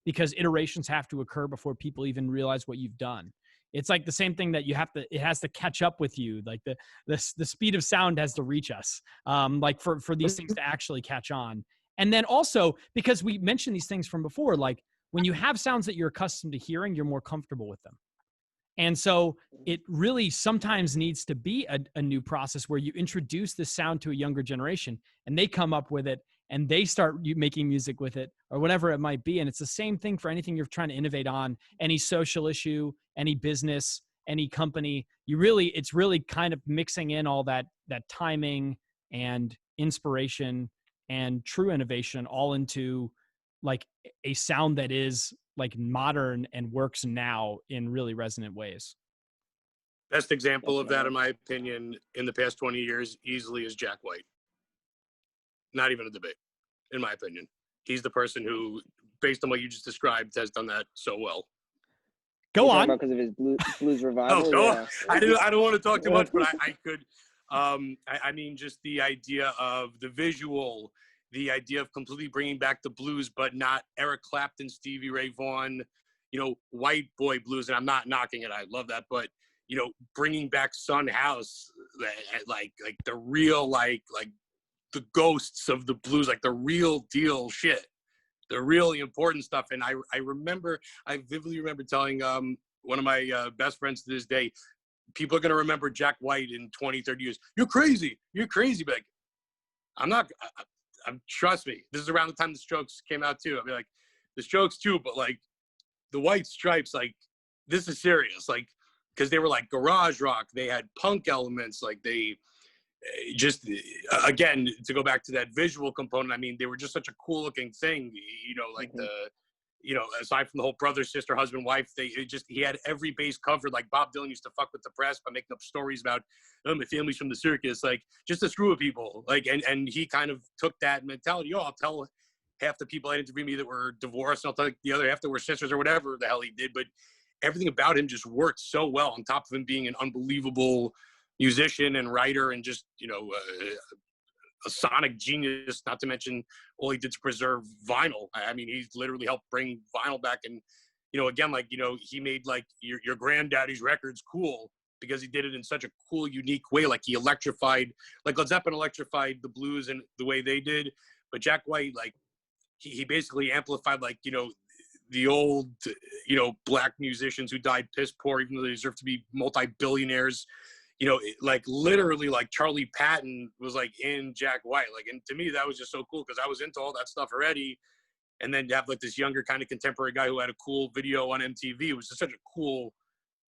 because iterations have to occur before people even realize what you've done. It's like the same thing that it has to catch up with you. Like the speed of sound has to reach us, like for these things to actually catch on. And then also, because we mentioned these things from before, like when you have sounds that you're accustomed to hearing, you're more comfortable with them. And so it really sometimes needs to be a new process where you introduce this sound to a younger generation and they come up with it and they start making music with it, or whatever it might be. And it's the same thing for anything you're trying to innovate on, any social issue, any business, any company. It's really kind of mixing in all that timing and inspiration and true innovation all into like a sound that is like modern and works now in really resonant ways. Best example of that, in my opinion, in the past 20 years, easily is Jack White. Not even a debate, in my opinion. He's the person who, based on what you just described, has done that so well. Go on. Because of his blues revival. Oh, go on. I don't want to talk too much, but I could. I mean, just the idea of the visual, the idea of completely bringing back the blues, but not Eric Clapton, Stevie Ray Vaughan, you know, white boy blues. And I'm not knocking it. I love that. But, you know, bringing back Son House, like the real, like the ghosts of the blues, like the real deal shit, the really important stuff. And I vividly remember telling one of my best friends to this day, people are going to remember Jack White in 20, 30 years. You're crazy. But like, I'm not. Trust me, this is around the time the Strokes came out too. I mean, like the Strokes too, but like the White Stripes, like this is serious, like because they were like garage rock. They had punk elements, like they just again to go back to that visual component. I mean, they were just such a cool looking thing, you know, like aside from the whole brother, sister, husband, wife, he had every base covered. Like Bob Dylan used to fuck with the press by making up stories about, oh, my family's from the circus, like just to screw with people. Like, and he kind of took that mentality. Oh, I'll tell half the people that interviewed me that were divorced, and I'll tell the other half that were sisters or whatever the hell he did. But everything about him just worked so well, on top of him being an unbelievable musician and writer, and just, you know, a sonic genius, not to mention all he did to preserve vinyl. I mean, he's literally helped bring vinyl back. And, you know, again, like, you know, he made like your granddaddy's records cool because he did it in such a cool, unique way. Like he electrified, like Led Zeppelin electrified the blues in the way they did. But Jack White, like he basically amplified, like, you know, the old, you know, black musicians who died piss poor, even though they deserve to be multi-billionaires. like literally like Charlie Patton was like in Jack White. Like, and to me, that was just so cool because I was into all that stuff already. And then to have like this younger kind of contemporary guy who had a cool video on MTV was just such a cool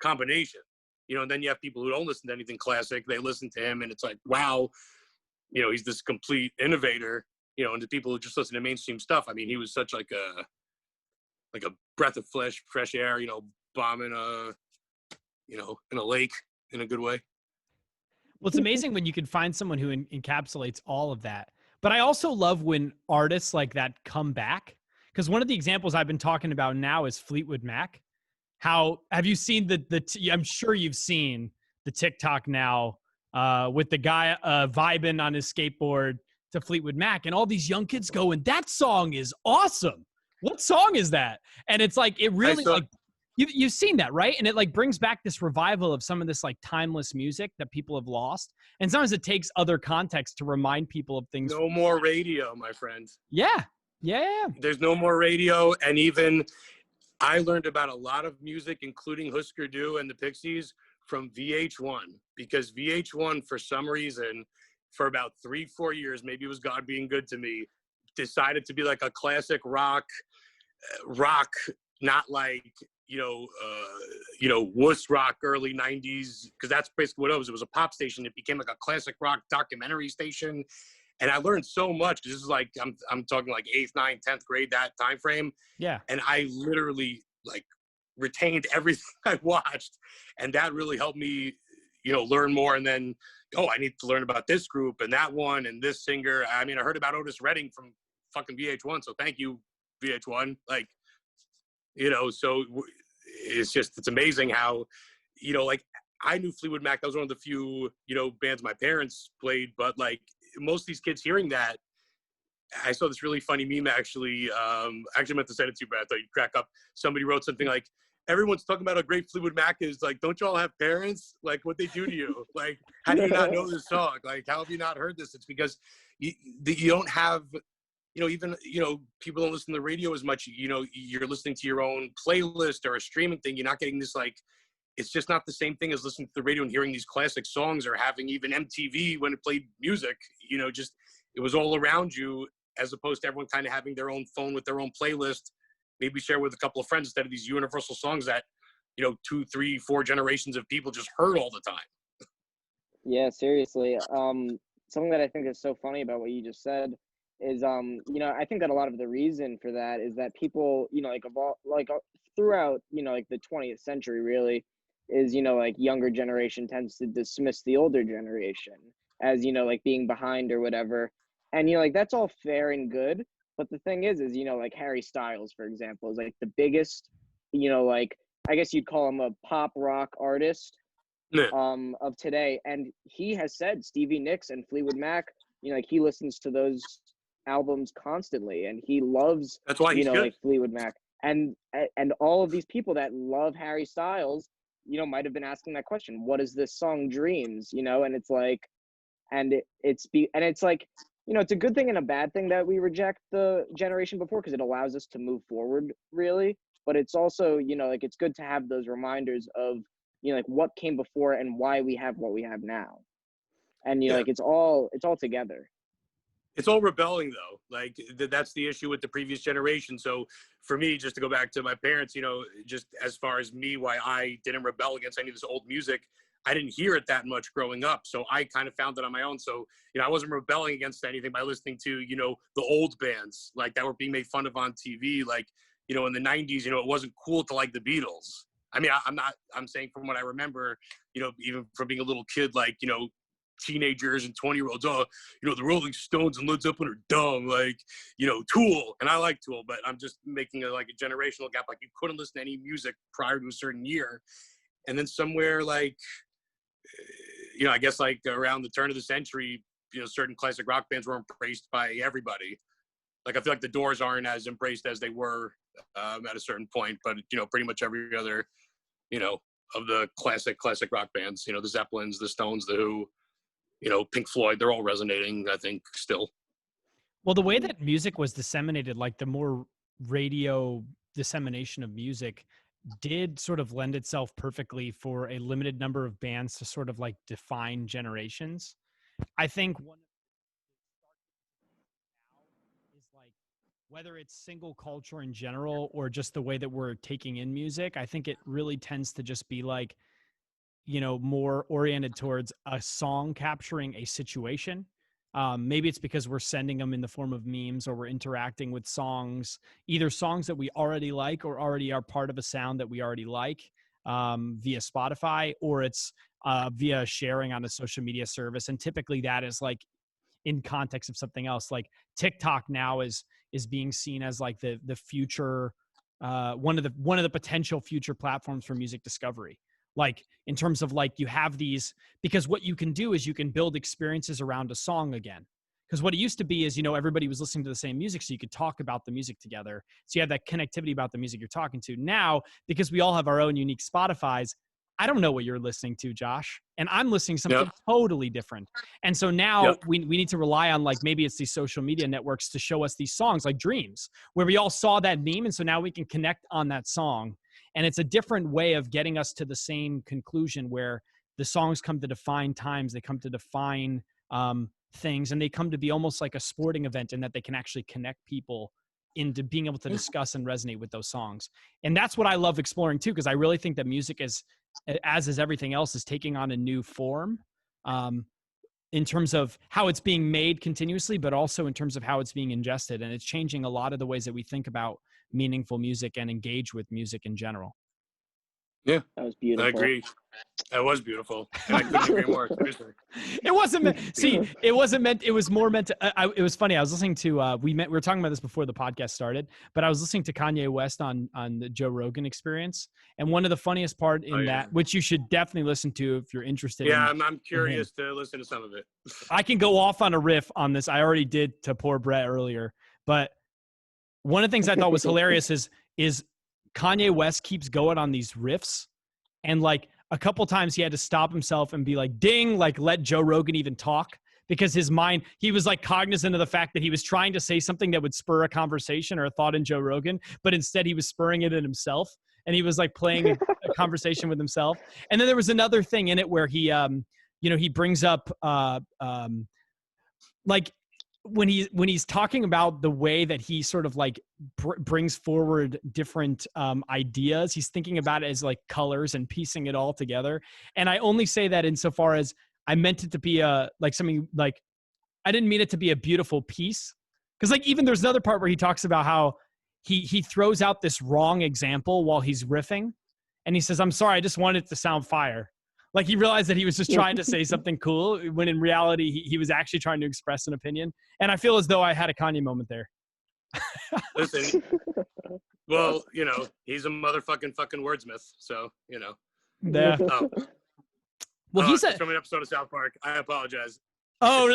combination. And then you have people who don't listen to anything classic. They listen to him and it's like, wow, he's this complete innovator, and the people who just listen to mainstream stuff. I mean, he was such like a breath of fresh air, bombing in a lake in a good way. Well, it's amazing when you can find someone who encapsulates all of that. But I also love when artists like that come back. Because one of the examples I've been talking about now is Fleetwood Mac. How have you seen I'm sure you've seen the TikTok now with the guy vibing on his skateboard to Fleetwood Mac, and all these young kids going, "That song is awesome. What song is that?" And it's like, it really like you've seen that, right? And it like brings back this revival of some of this like timeless music that people have lost. And sometimes it takes other context to remind people of things. No more radio, my friend. Yeah. There's no more radio, and even I learned about a lot of music, including Husker Du and the Pixies, from VH1, because VH1, for some reason, for about 3-4 years, maybe it was God being good to me, decided to be like a classic rock, not like, wuss rock, early 90s, because that's basically what it was. It was a pop station. It became like a classic rock documentary station. And I learned so much. This is like, I'm talking like 8th, 9th, 10th grade, that time frame. Yeah. And I literally like retained everything I watched. And that really helped me, learn more. And then, I need to learn about this group and that one and this singer. I mean, I heard about Otis Redding from fucking VH1. So thank you, VH1. Like, so it's amazing how, like I knew Fleetwood Mac. That was one of the few, bands my parents played. But like most of these kids hearing that, I saw this really funny meme actually. I actually meant to send it to you, but I thought you'd crack up. Somebody wrote something like, everyone's talking about how great Fleetwood Mac is. Like, don't y'all have parents? Like, what they do to you? Like, how do you not know this song? Like, how have you not heard this? It's because you don't have, even, people don't listen to the radio as much. You're listening to your own playlist or a streaming thing. You're not getting this, like, it's just not the same thing as listening to the radio and hearing these classic songs or having even MTV when it played music. Just it was all around you, as opposed to everyone kind of having their own phone with their own playlist, maybe share with a couple of friends instead of these universal songs that, 2, 3, 4 generations of people just heard all the time. Yeah, seriously. Something that I think is so funny about what you just said is, I think that a lot of the reason for that is that people, throughout, like the 20th century really is, like younger generation tends to dismiss the older generation as, like being behind or whatever. And, like, that's all fair and good. But the thing is, like Harry Styles, for example, is like the biggest, like, I guess you'd call him a pop rock artist of today. And he has said Stevie Nicks and Fleetwood Mac, like he listens to those albums constantly and he loves, that's why he's good. Like Fleetwood Mac. And all of these people that love Harry Styles, might have been asking that question, what is this song Dreams? And it's like, it's like, it's a good thing and a bad thing that we reject the generation before because it allows us to move forward, really. But it's also, like it's good to have those reminders of, like what came before and why we have what we have now. And, like it's all together. It's all rebelling, though. Like that's the issue with the previous generation. So for me, just to go back to my parents, just as far as me, why I didn't rebel against any of this old music, I didn't hear it that much growing up. So I kind of found it on my own. So, I wasn't rebelling against anything by listening to, the old bands like that were being made fun of on TV. Like, in the 90s, it wasn't cool to like the Beatles. I mean, I'm saying from what I remember, even from being a little kid, like, teenagers and 20-year-olds, the Rolling Stones and Led Zeppelin are dumb, like, Tool. And I like Tool, but I'm just making a generational gap. Like you couldn't listen to any music prior to a certain year. And then somewhere like, I guess like around the turn of the century, certain classic rock bands were embraced by everybody. Like I feel like the Doors aren't as embraced as they were at a certain point, but pretty much every other, of the classic rock bands, the Zeppelins, the Stones, the Who, Pink Floyd, they're all resonating, I think, still. Well, the way that music was disseminated, like the more radio dissemination of music, did sort of lend itself perfectly for a limited number of bands to sort of like define generations. I think one of the is like, whether it's single culture in general or just the way that we're taking in music, I think it really tends to just be like, you know, more oriented towards a song capturing a situation. Maybe it's because we're sending them in the form of memes, or we're interacting with songs, either songs that we already like or already are part of a sound that we already like, via Spotify, or it's via sharing on a social media service. And typically that is like in context of something else. Like TikTok now is being seen as like the future, one of the potential future platforms for music discovery. Like in terms of like, you have these, because what you can do is you can build experiences around a song again. Because what it used to be is, you know, everybody was listening to the same music, so you could talk about the music together. So you have that connectivity about the music you're talking to. Now, because we all have our own unique Spotifys, I don't know what you're listening to, Josh, and I'm listening to something totally different. And so now we need to rely on, like, maybe it's these social media networks to show us these songs like Dreams, where we all saw that meme. And so now we can connect on that song. And it's a different way of getting us to the same conclusion, where the songs come to define times, they come to define things, and they come to be almost like a sporting event, in that they can actually connect people into being able to discuss and resonate with those songs. And that's what I love exploring too, because I really think that music is, as is everything else, is taking on a new form, in terms of how it's being made continuously, but also in terms of how it's being ingested. And it's changing a lot of the ways that we think about meaningful music and engage with music in general. Yeah, that was beautiful. I agree. That was beautiful. And I couldn't agree more. It wasn't meant. See, it wasn't meant. It was more meant to. It was funny. I was listening to. We were talking about this before the podcast started, but I was listening to Kanye West on the Joe Rogan Experience, and one of the funniest part in that, which you should definitely listen to if you're interested. Yeah, I'm curious to listen to some of it. I can go off on a riff on this. I already did to poor Brett earlier, but one of the things I thought was hilarious is Kanye West keeps going on these riffs, and like a couple times he had to stop himself and be like, ding, like let Joe Rogan even talk, because his mind, he was like cognizant of the fact that he was trying to say something that would spur a conversation or a thought in Joe Rogan, but instead he was spurring it in himself. And he was like playing a conversation with himself. And then there was another thing in it where he, he brings up like, when he's talking about the way that he sort of like brings forward different ideas, he's thinking about it as like colors and piecing it all together. And I only say that insofar as I meant it to be something like, I didn't mean it to be a beautiful piece. Cause like, even there's another part where he talks about how he throws out this wrong example while he's riffing. And he says, I'm sorry, I just wanted it to sound fire. Like he realized that he was just trying to say something cool, when in reality, he was actually trying to express an opinion. And I feel as though I had a Kanye moment there. Listen, well, he's a motherfucking wordsmith. So, Yeah. Well, he's from an episode of South Park. I apologize. Oh,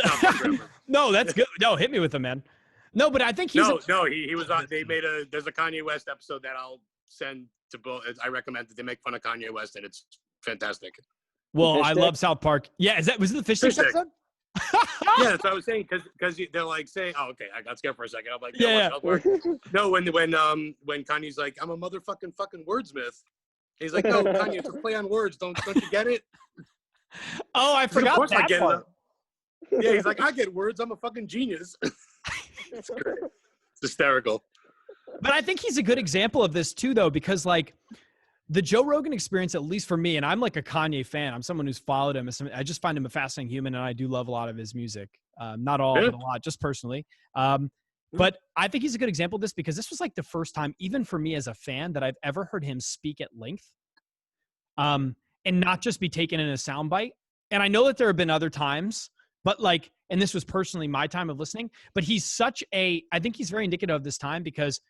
no, that's good. No, hit me with him, man. No, but I think he's he was on. There's a Kanye West episode that I'll send to both. I recommend that they make fun of Kanye West, and it's fantastic. Well, I love South Park. Yeah, was it the fish stick episode? Yeah, that's what I was saying, because they're like saying, "Oh, okay, I got scared for a second." I'm like, "Yeah." No, when Kanye's like, "I'm a motherfucking wordsmith," he's like, "No, Kanye, it's a play on words. Don't you get it?" Oh, I forgot that I get part. It. Yeah, he's like, "I get words. I'm a fucking genius." It's great. It's hysterical. But I think he's a good example of this too, though, because like the Joe Rogan Experience, at least for me, and I'm like a Kanye fan. I'm someone who's followed him. I just find him a fascinating human, and I do love a lot of his music. Not all, but a lot, just personally. But I think he's a good example of this, because this was like the first time, even for me as a fan, that I've ever heard him speak at length, and not just be taken in a soundbite. And I know that there have been other times, but like, and this was personally my time of listening, but I think he's very indicative of this time, because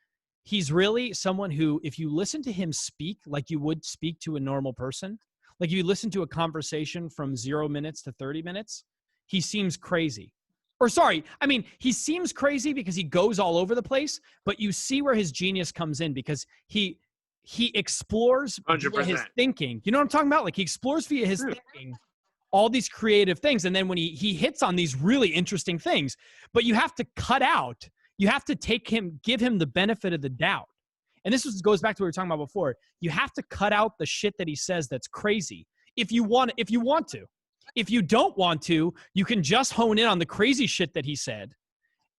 he's really someone who, if you listen to him speak like you would speak to a normal person, like you listen to a conversation from 0 minutes to 30 minutes, he seems crazy. Or sorry, I mean, he seems crazy because he goes all over the place, but you see where his genius comes in, because he explores via his thinking. You know what I'm talking about? Like he explores via his thinking all these creative things. And then when he hits on these really interesting things, but you have to cut out, you have to give him the benefit of the doubt. And goes back to what we were talking about before. You have to cut out the shit that he says that's crazy. If you want to. If you don't want to, you can just hone in on the crazy shit that he said.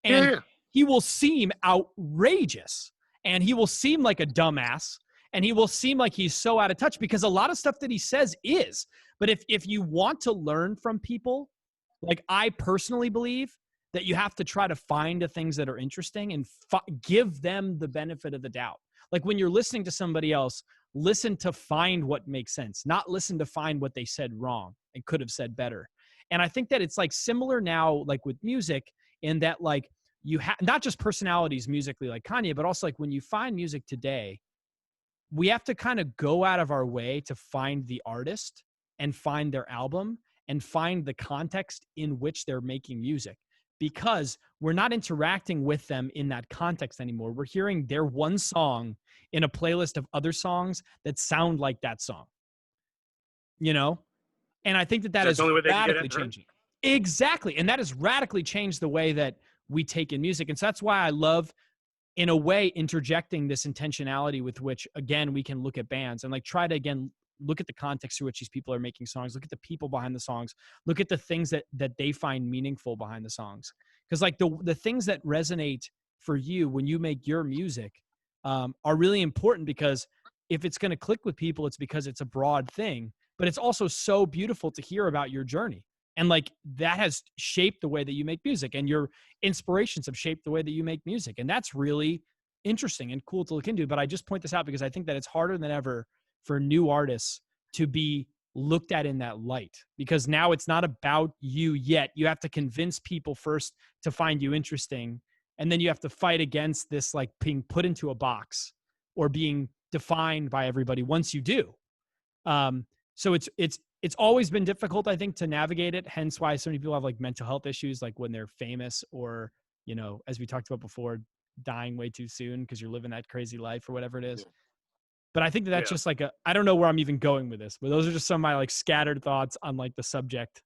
And he will seem outrageous. And he will seem like a dumbass. And he will seem like he's so out of touch, because a lot of stuff that he says is. But if you want to learn from people, like I personally believe that you have to try to find the things that are interesting and give them the benefit of the doubt. Like when you're listening to somebody else, listen to find what makes sense, not listen to find what they said wrong and could have said better. And I think that it's like similar now, like with music, in that like you have not just personalities musically like Kanye, but also like when you find music today, we have to kind of go out of our way to find the artist and find their album and find the context in which they're making music, because we're not interacting with them in that context anymore. We're hearing their one song in a playlist of other songs that sound like that song, you know? And I think that is radically changing. Exactly. And that has radically changed the way that we take in music. And so that's why I love, in a way, interjecting this intentionality with which, again, we can look at bands and like try to, again, look at the context through which these people are making songs, look at the people behind the songs, look at the things that they find meaningful behind the songs. Because like the things that resonate for you when you make your music are really important, because if it's going to click with people, it's because it's a broad thing, but it's also so beautiful to hear about your journey. And like that has shaped the way that you make music, and your inspirations have shaped the way that you make music. And that's really interesting and cool to look into. But I just point this out because I think that it's harder than ever for new artists to be looked at in that light, because now it's not about you yet. You have to convince people first to find you interesting. And then you have to fight against this, like being put into a box or being defined by everybody once you do. So it's always been difficult, I think, to navigate it. Hence why so many people have like mental health issues, like when they're famous or, you know, as we talked about before, dying way too soon because you're living that crazy life or whatever it is. Yeah. But I think that's just like I don't know where I'm even going with this, but those are just some of my like scattered thoughts on like the subject.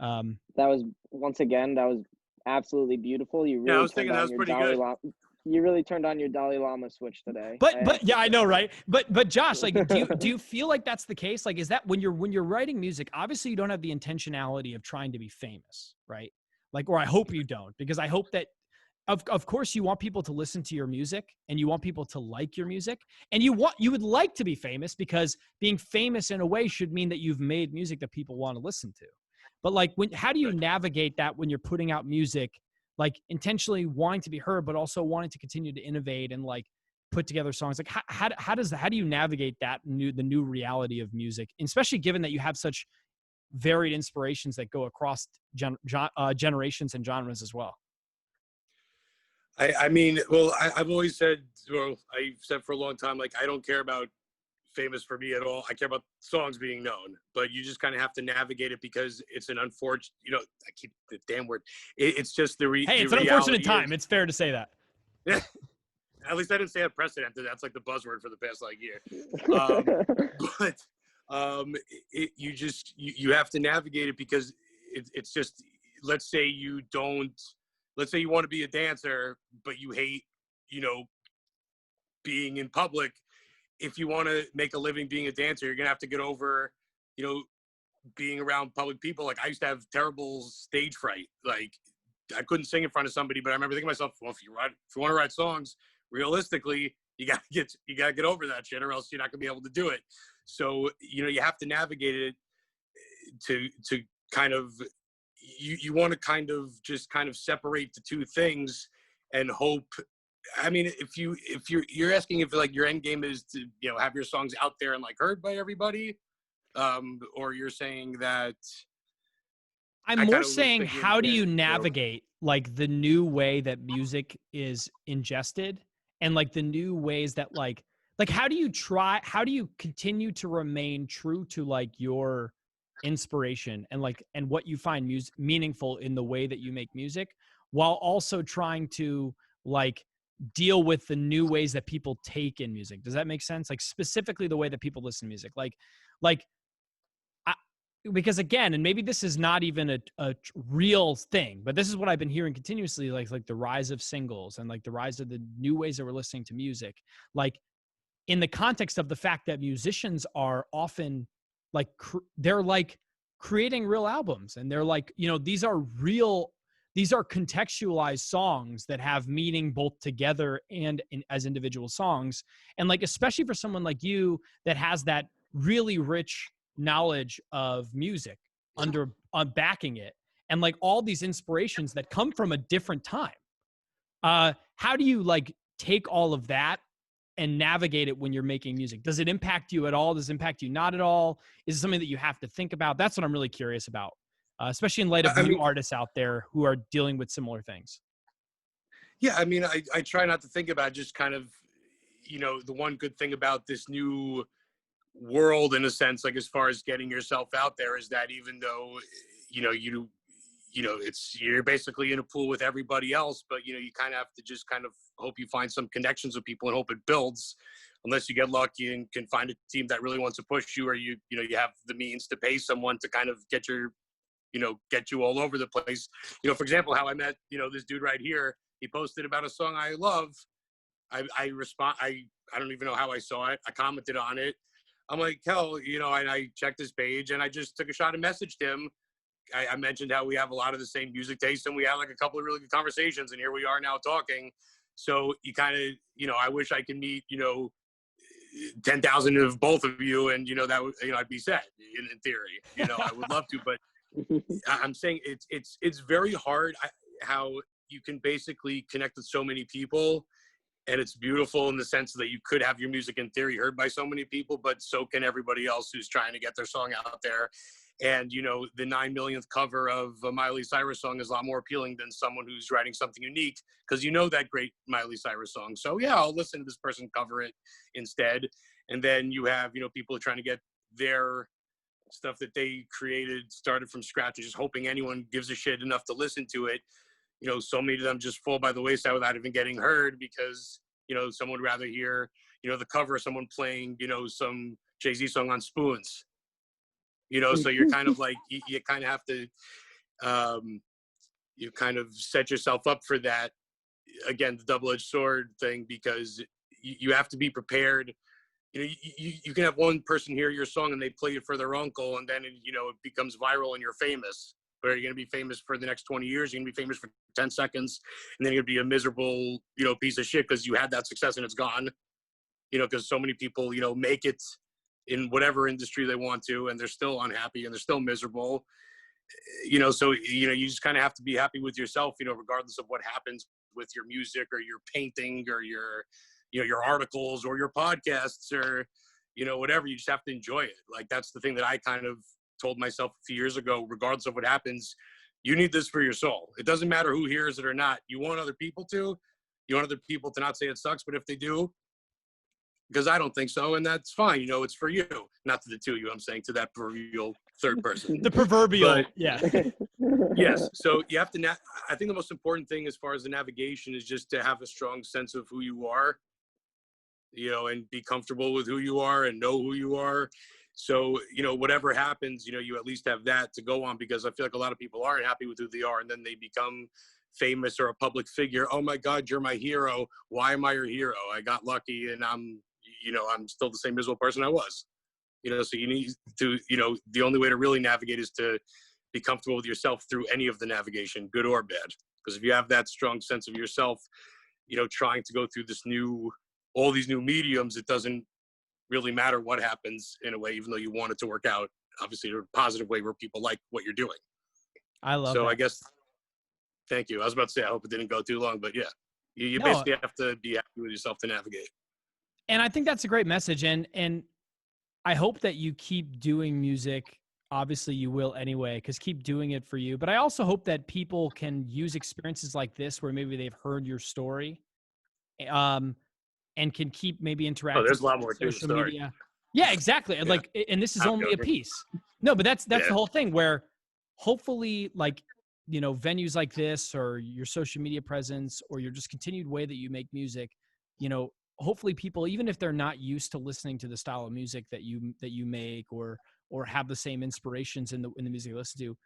That was, once again, that was absolutely beautiful. You really I was thinking that was pretty good. You really turned on your Dalai Lama switch today. But yeah, I know, right? But Josh, like, do you feel like that's the case? Like, is that when you're writing music, obviously you don't have the intentionality of trying to be famous, right? Like, or I hope you don't, because I hope that of course you want people to listen to your music and you want people to like your music, and you would like to be famous, because being famous in a way should mean that you've made music that people want to listen to. But like, how do you navigate that when you're putting out music, like intentionally wanting to be heard, but also wanting to continue to innovate and like put together songs? Like how do you navigate that the new reality of music, especially given that you have such varied inspirations that go across generations and genres as well? I mean, well, I've always said, well, I've said for a long time, like, I don't care about famous for me at all. I care about songs being known, but you just kind of have to navigate it, because it's an unfortunate, you know, I keep the damn word. It's just hey, it's an unfortunate time. It's fair to say that. Yeah. At least I didn't say unprecedented. That's like the buzzword for the past like year. You have to navigate it, because it's just, let's say you want to be a dancer, but you hate, you know, being in public. If you want to make a living being a dancer, you're going to have to get over, you know, being around public people. Like, I used to have terrible stage fright. Like, I couldn't sing in front of somebody, but I remember thinking to myself, well, if you want to write songs, realistically, you got to get over that shit, or else you're not going to be able to do it. So, you know, you have to navigate it to kind of, you want to kind of just kind of separate the two things and hope. I mean, if you're asking if like your end game is to, you know, have your songs out there and like heard by everybody, or you're saying that. I'm more saying, how do you navigate like the new way that music is ingested, and like the new ways that like how do you continue to remain true to like your inspiration and what you find meaningful in the way that you make music, while also trying to like deal with the new ways that people take in music? Does that make sense? Like, specifically the way that people listen to music, because again, and maybe this is not even a real thing, but this is what I've been hearing continuously, like the rise of singles and like the rise of the new ways that we're listening to music. Like, in the context of the fact that musicians are often like, they're like creating real albums, and they're like, you know, these are contextualized songs that have meaning both together and as individual songs. And like, especially for someone like you that has that really rich knowledge of music backing it, and like all these inspirations that come from a different time. How do you like take all of that and navigate it when you're making music? Does it impact you at all? Does it impact you not at all? Is it something that you have to think about? That's what I'm really curious about, especially in light of new artists out there who are dealing with similar things. Yeah, I mean, I try not to think about it, just kind of, you know, the one good thing about this new world, in a sense, like as far as getting yourself out there, is that even though, you know, you're basically in a pool with everybody else, but, you know, you kind of have to just kind of hope you find some connections with people and hope it builds, unless you get lucky and can find a team that really wants to push you, or you have the means to pay someone to kind of get you all over the place. You know, for example, how I met, you know, this dude right here. He posted about a song I love. I don't even know how I saw it. I commented on it. I'm like, hell, you know, and I checked his page, and I just took a shot and messaged him. I mentioned how we have a lot of the same music taste, and we had like a couple of really good conversations, and here we are now talking. So you kind of, you know, I wish I could meet, you know, 10,000 of both of you, and, you know, that would, you know, I'd be set in theory. You know, I would love to, but I'm saying it's very hard how you can basically connect with so many people. And it's beautiful in the sense that you could have your music in theory heard by so many people, but so can everybody else who's trying to get their song out there. And, you know, the 9 millionth cover of a Miley Cyrus song is a lot more appealing than someone who's writing something unique, because you know that great Miley Cyrus song. So, yeah, I'll listen to this person cover it instead. And then you have, you know, people trying to get their stuff that they created, started from scratch, just hoping anyone gives a shit enough to listen to it. You know, so many of them just fall by the wayside without even getting heard, because, you know, someone would rather hear, you know, the cover of someone playing, you know, some Jay-Z song on spoons, you know. So you're kind of like, you kind of have to, you kind of set yourself up for that. Again, the double-edged sword thing, because you have to be prepared. You know, you can have one person hear your song and they play it for their uncle, and then, you know, it becomes viral and you're famous. But you're going to be famous for the next 20 years. You're going to be famous for 10 seconds. And then you're going to be a miserable, you know, piece of shit because you had that success and it's gone. You know, because so many people, you know, make it in whatever industry they want to, and they're still unhappy and they're still miserable. You know, so, you know, you just kind of have to be happy with yourself, you know, regardless of what happens with your music or your painting or your, you know, your articles or your podcasts or, you know, whatever. You just have to enjoy it. Like, that's the thing that I kind of told myself a few years ago. Regardless of what happens, you need this for your soul. It doesn't matter who hears it or not. You want other people to not say it sucks, but if they do, because I don't think so, and that's fine. You know, it's for you, not to the two of you. I'm saying to that proverbial third person. The proverbial, but, yeah. Yes. So you have to. I think the most important thing as far as the navigation is just to have a strong sense of who you are. You know, and be comfortable with who you are and know who you are. So, you know, whatever happens, you know, you at least have that to go on, because I feel like a lot of people aren't happy with who they are, and then they become famous or a public figure. Oh my God, you're my hero. Why am I your hero? I got lucky and I'm still the same miserable person I was. You know, so you need to, you know, the only way to really navigate is to be comfortable with yourself through any of the navigation, good or bad. Because if you have that strong sense of yourself, you know, trying to go through all these new mediums, it doesn't really matter what happens in a way, even though you want it to work out, obviously, in a positive way where people like what you're doing. I love so that. I guess, thank you. I was about to say, I hope it didn't go too long, but yeah, you basically have to be happy with yourself to navigate. And I think that's a great message. And I hope that you keep doing music. Obviously you will anyway, because keep doing it for you. But I also hope that people can use experiences like this where maybe they've heard your story, and can keep maybe interacting. Oh, there's a lot more to the story. Media. Yeah, exactly. Yeah. Like, and this is only a piece. No, but that's the whole thing, where hopefully, like, you know, venues like this, or your social media presence, or your just continued way that you make music, you know, hopefully people, even if they're not used to listening to the style of music that you make, or have the same inspirations in the music you listen to,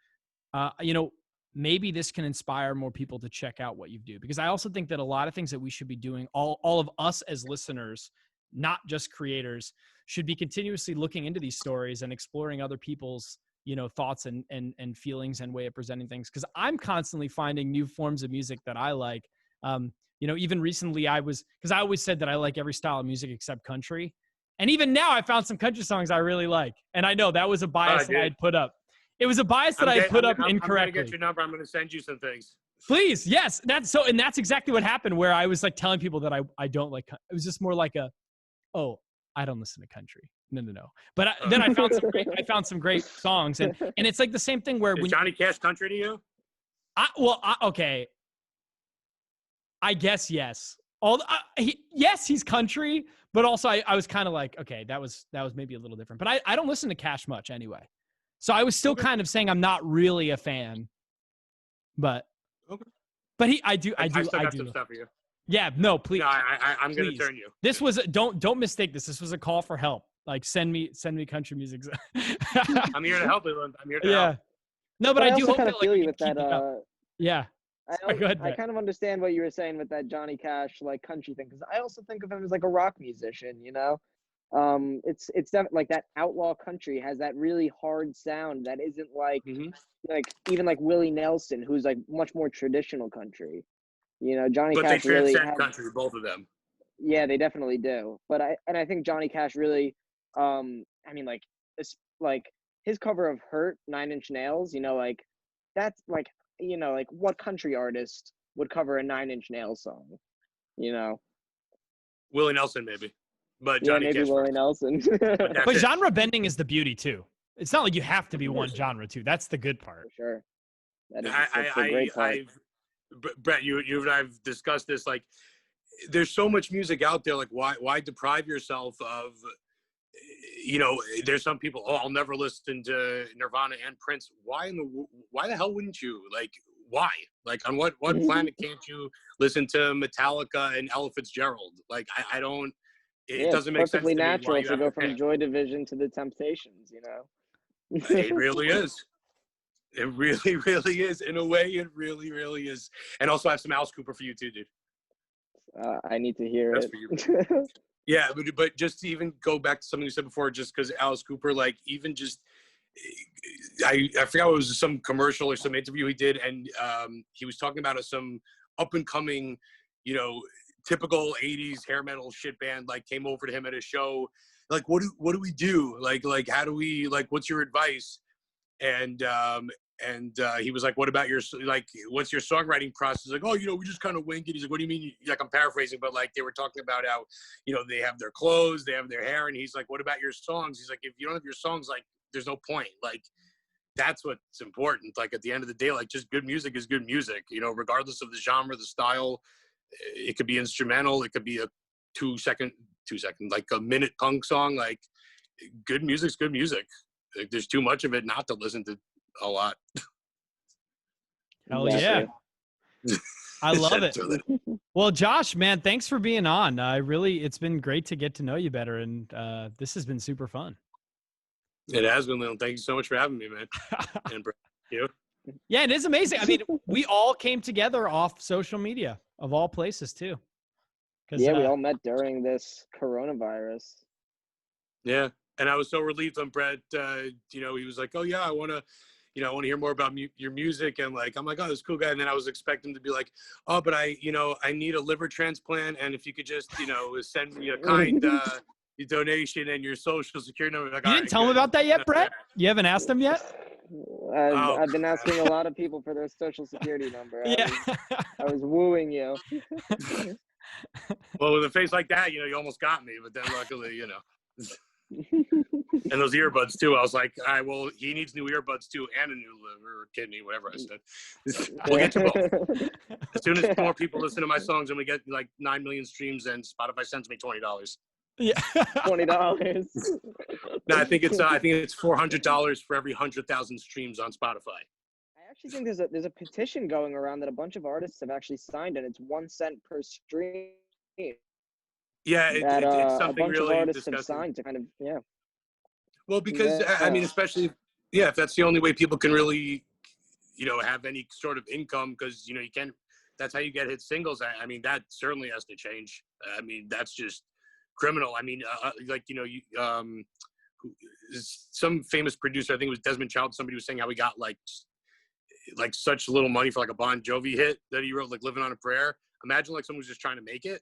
you know, maybe this can inspire more people to check out what you do. Because I also think that a lot of things that we should be doing, all of us as listeners, not just creators, should be continuously looking into these stories and exploring other people's, thoughts and feelings and way of presenting things. Cause I'm constantly finding new forms of music that I like. Even recently cause I always said that I like every style of music except country. And even now I found some country songs I really like. And I know that was a bias that I had put up. It was a bias that I had put up incorrectly. I'm going to get your number. I'm going to send you some things. Please. Yes. And that's exactly what happened, where I was like telling people that I don't like, it was just more like I don't listen to country. No. But then I found some great songs, and it's like the same thing where is Johnny Cash country to you? Okay. I guess yes. Yes, he's country, but also I was kind of like, okay, that was maybe a little different. But I don't listen to Cash much anyway, so I was still kind of saying I'm not really a fan. But I do. Some stuff for you. Yeah, no, please. No, I'm going to turn you. This was don't mistake this. This was a call for help. Like send me country music. I'm here to help you. I'm here to help. No, but I do hope kind of that feel like, you with that. Yeah. I kind of understand what you were saying with that Johnny Cash like country thing, because I also think of him as like a rock musician. It's definitely like that outlaw country has that really hard sound that isn't like like even like Willie Nelson, who's like much more traditional country. Johnny but Cash they really transcend country, both of them. Yeah, they definitely do. But I think Johnny Cash really, like his cover of "Hurt," 9 Inch Nails. Like that's like like what country artist would cover a 9 Inch Nails song? Willie Nelson maybe, but Johnny maybe Cash Willie first. Nelson. But genre bending is the beauty too. It's not like you have to be one genre too. That's the good part. For sure. That's the great part. Brett, you and I've discussed this. Like, there's so much music out there. Like, why deprive yourself of? There's some people. Oh, I'll never listen to Nirvana and Prince. Why the hell wouldn't you? Like, why? Like, on what planet can't you listen to Metallica and Ella Fitzgerald? Like, I don't. It doesn't make sense to me. It's perfectly natural to go from Joy Division to the Temptations. It really is. It really, really is. In a way, it really, really is. And also, I have some Alice Cooper for you too, dude. I need to hear That's it. For you. Yeah, but just to even go back to something you said before, just because Alice Cooper, like, even just, I forgot, it was some commercial or some interview he did, and he was talking about some up and coming, typical 80s hair metal shit band, like, came over to him at a show. Like, what do we do? Like, how do we, like, what's your advice? And he was like, what about what's your songwriting process? Like, oh, we just kind of wing it. He's like, what do you mean? Like, I'm paraphrasing, but like, they were talking about how, they have their clothes, they have their hair. And he's like, what about your songs? He's like, if you don't have your songs, like, there's no point. Like, that's what's important. Like, at the end of the day, like, just good music is good music, regardless of the genre, the style. It could be instrumental. It could be a 2 second, like a minute punk song. Like, good music's good music. Like, there's too much of it not to listen to a lot. Hell yeah. I love it. Well, Josh, man, thanks for being on. It's been great to get to know you better. And this has been super fun. It has been, Leon. Thank you so much for having me, man. And you. Yeah, it is amazing. I mean, we all came together off social media, of all places too. Yeah, we all met during this coronavirus. Yeah. And I was so relieved when Brett, he was like, oh yeah, I want to hear more about your music. And like, I'm like, oh, this cool guy. And then I was expecting to be like, oh, but I need a liver transplant. And if you could just, send me a kind donation and your social security number. Like, you didn't tell him about that yet, Brett? You haven't asked him yet? I've been asking a lot of people for their social security number. I was wooing you. Well, with a face like that, you almost got me. But then luckily, and those earbuds too. I was like, all right, well, he needs new earbuds too, and a new liver or kidney, whatever I said. We'll get to both. As soon as more people listen to my songs, and we get like 9 million streams, and Spotify sends me $20. Yeah, $20. No, I think it's $400 for every 100,000 streams on Spotify. I actually think there's a petition going around that a bunch of artists have actually signed, and it's 1 cent per stream. Yeah, it's something a bunch really of artists disgusting. have signed to kind of Well, because I mean, especially if that's the only way people can really, have any sort of income, because you can't. That's how you get hit singles. I mean, that certainly has to change. I mean, that's just criminal. I mean, like, you know, some famous producer, I think it was Desmond Child, somebody was saying how he got like such little money for like a Bon Jovi hit that he wrote, like Living on a Prayer. Imagine like someone was just trying to make it,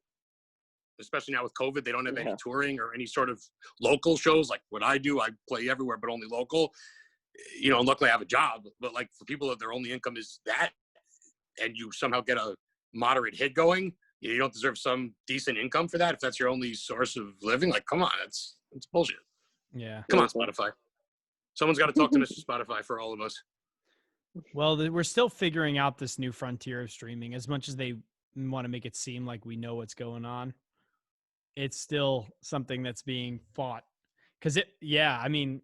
especially now with COVID, they don't have any touring or any sort of local shows. Like what I do, I play everywhere, but only local, you know, and luckily I have a job, but like for people that their only income is that, and you somehow get a moderate hit going, you don't deserve some decent income for that. If that's your only source of living, like, come on, it's bullshit. Yeah. Come on, Spotify. Someone's got to talk to Mr. Spotify for all of us. Well, we're still figuring out this new frontier of streaming. As much as they want to make it seem like we know what's going on, it's still something that's being fought. Because I mean,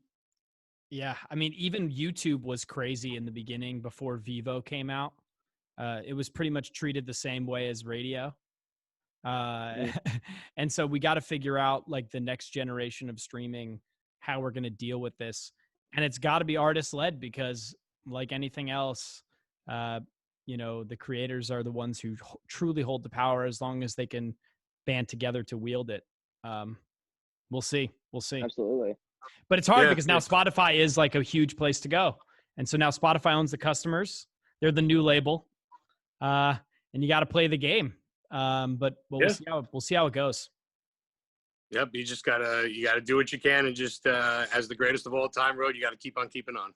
even YouTube was crazy in the beginning before Vivo came out. It was pretty much treated the same way as radio. And so we got to figure out like the next generation of streaming, how we're going to deal with this. And it's got to be artist led, because like anything else, you know, the creators are the ones who truly hold the power, as long as they can band together to wield it. We'll see. Absolutely. But it's hard because now Spotify is like a huge place to go. And so now Spotify owns the customers. They're the new label. And you got to play the game. But we'll see how it goes. Yep. You gotta do what you can, and just, as the greatest of all time, Road, you got to keep on keeping on.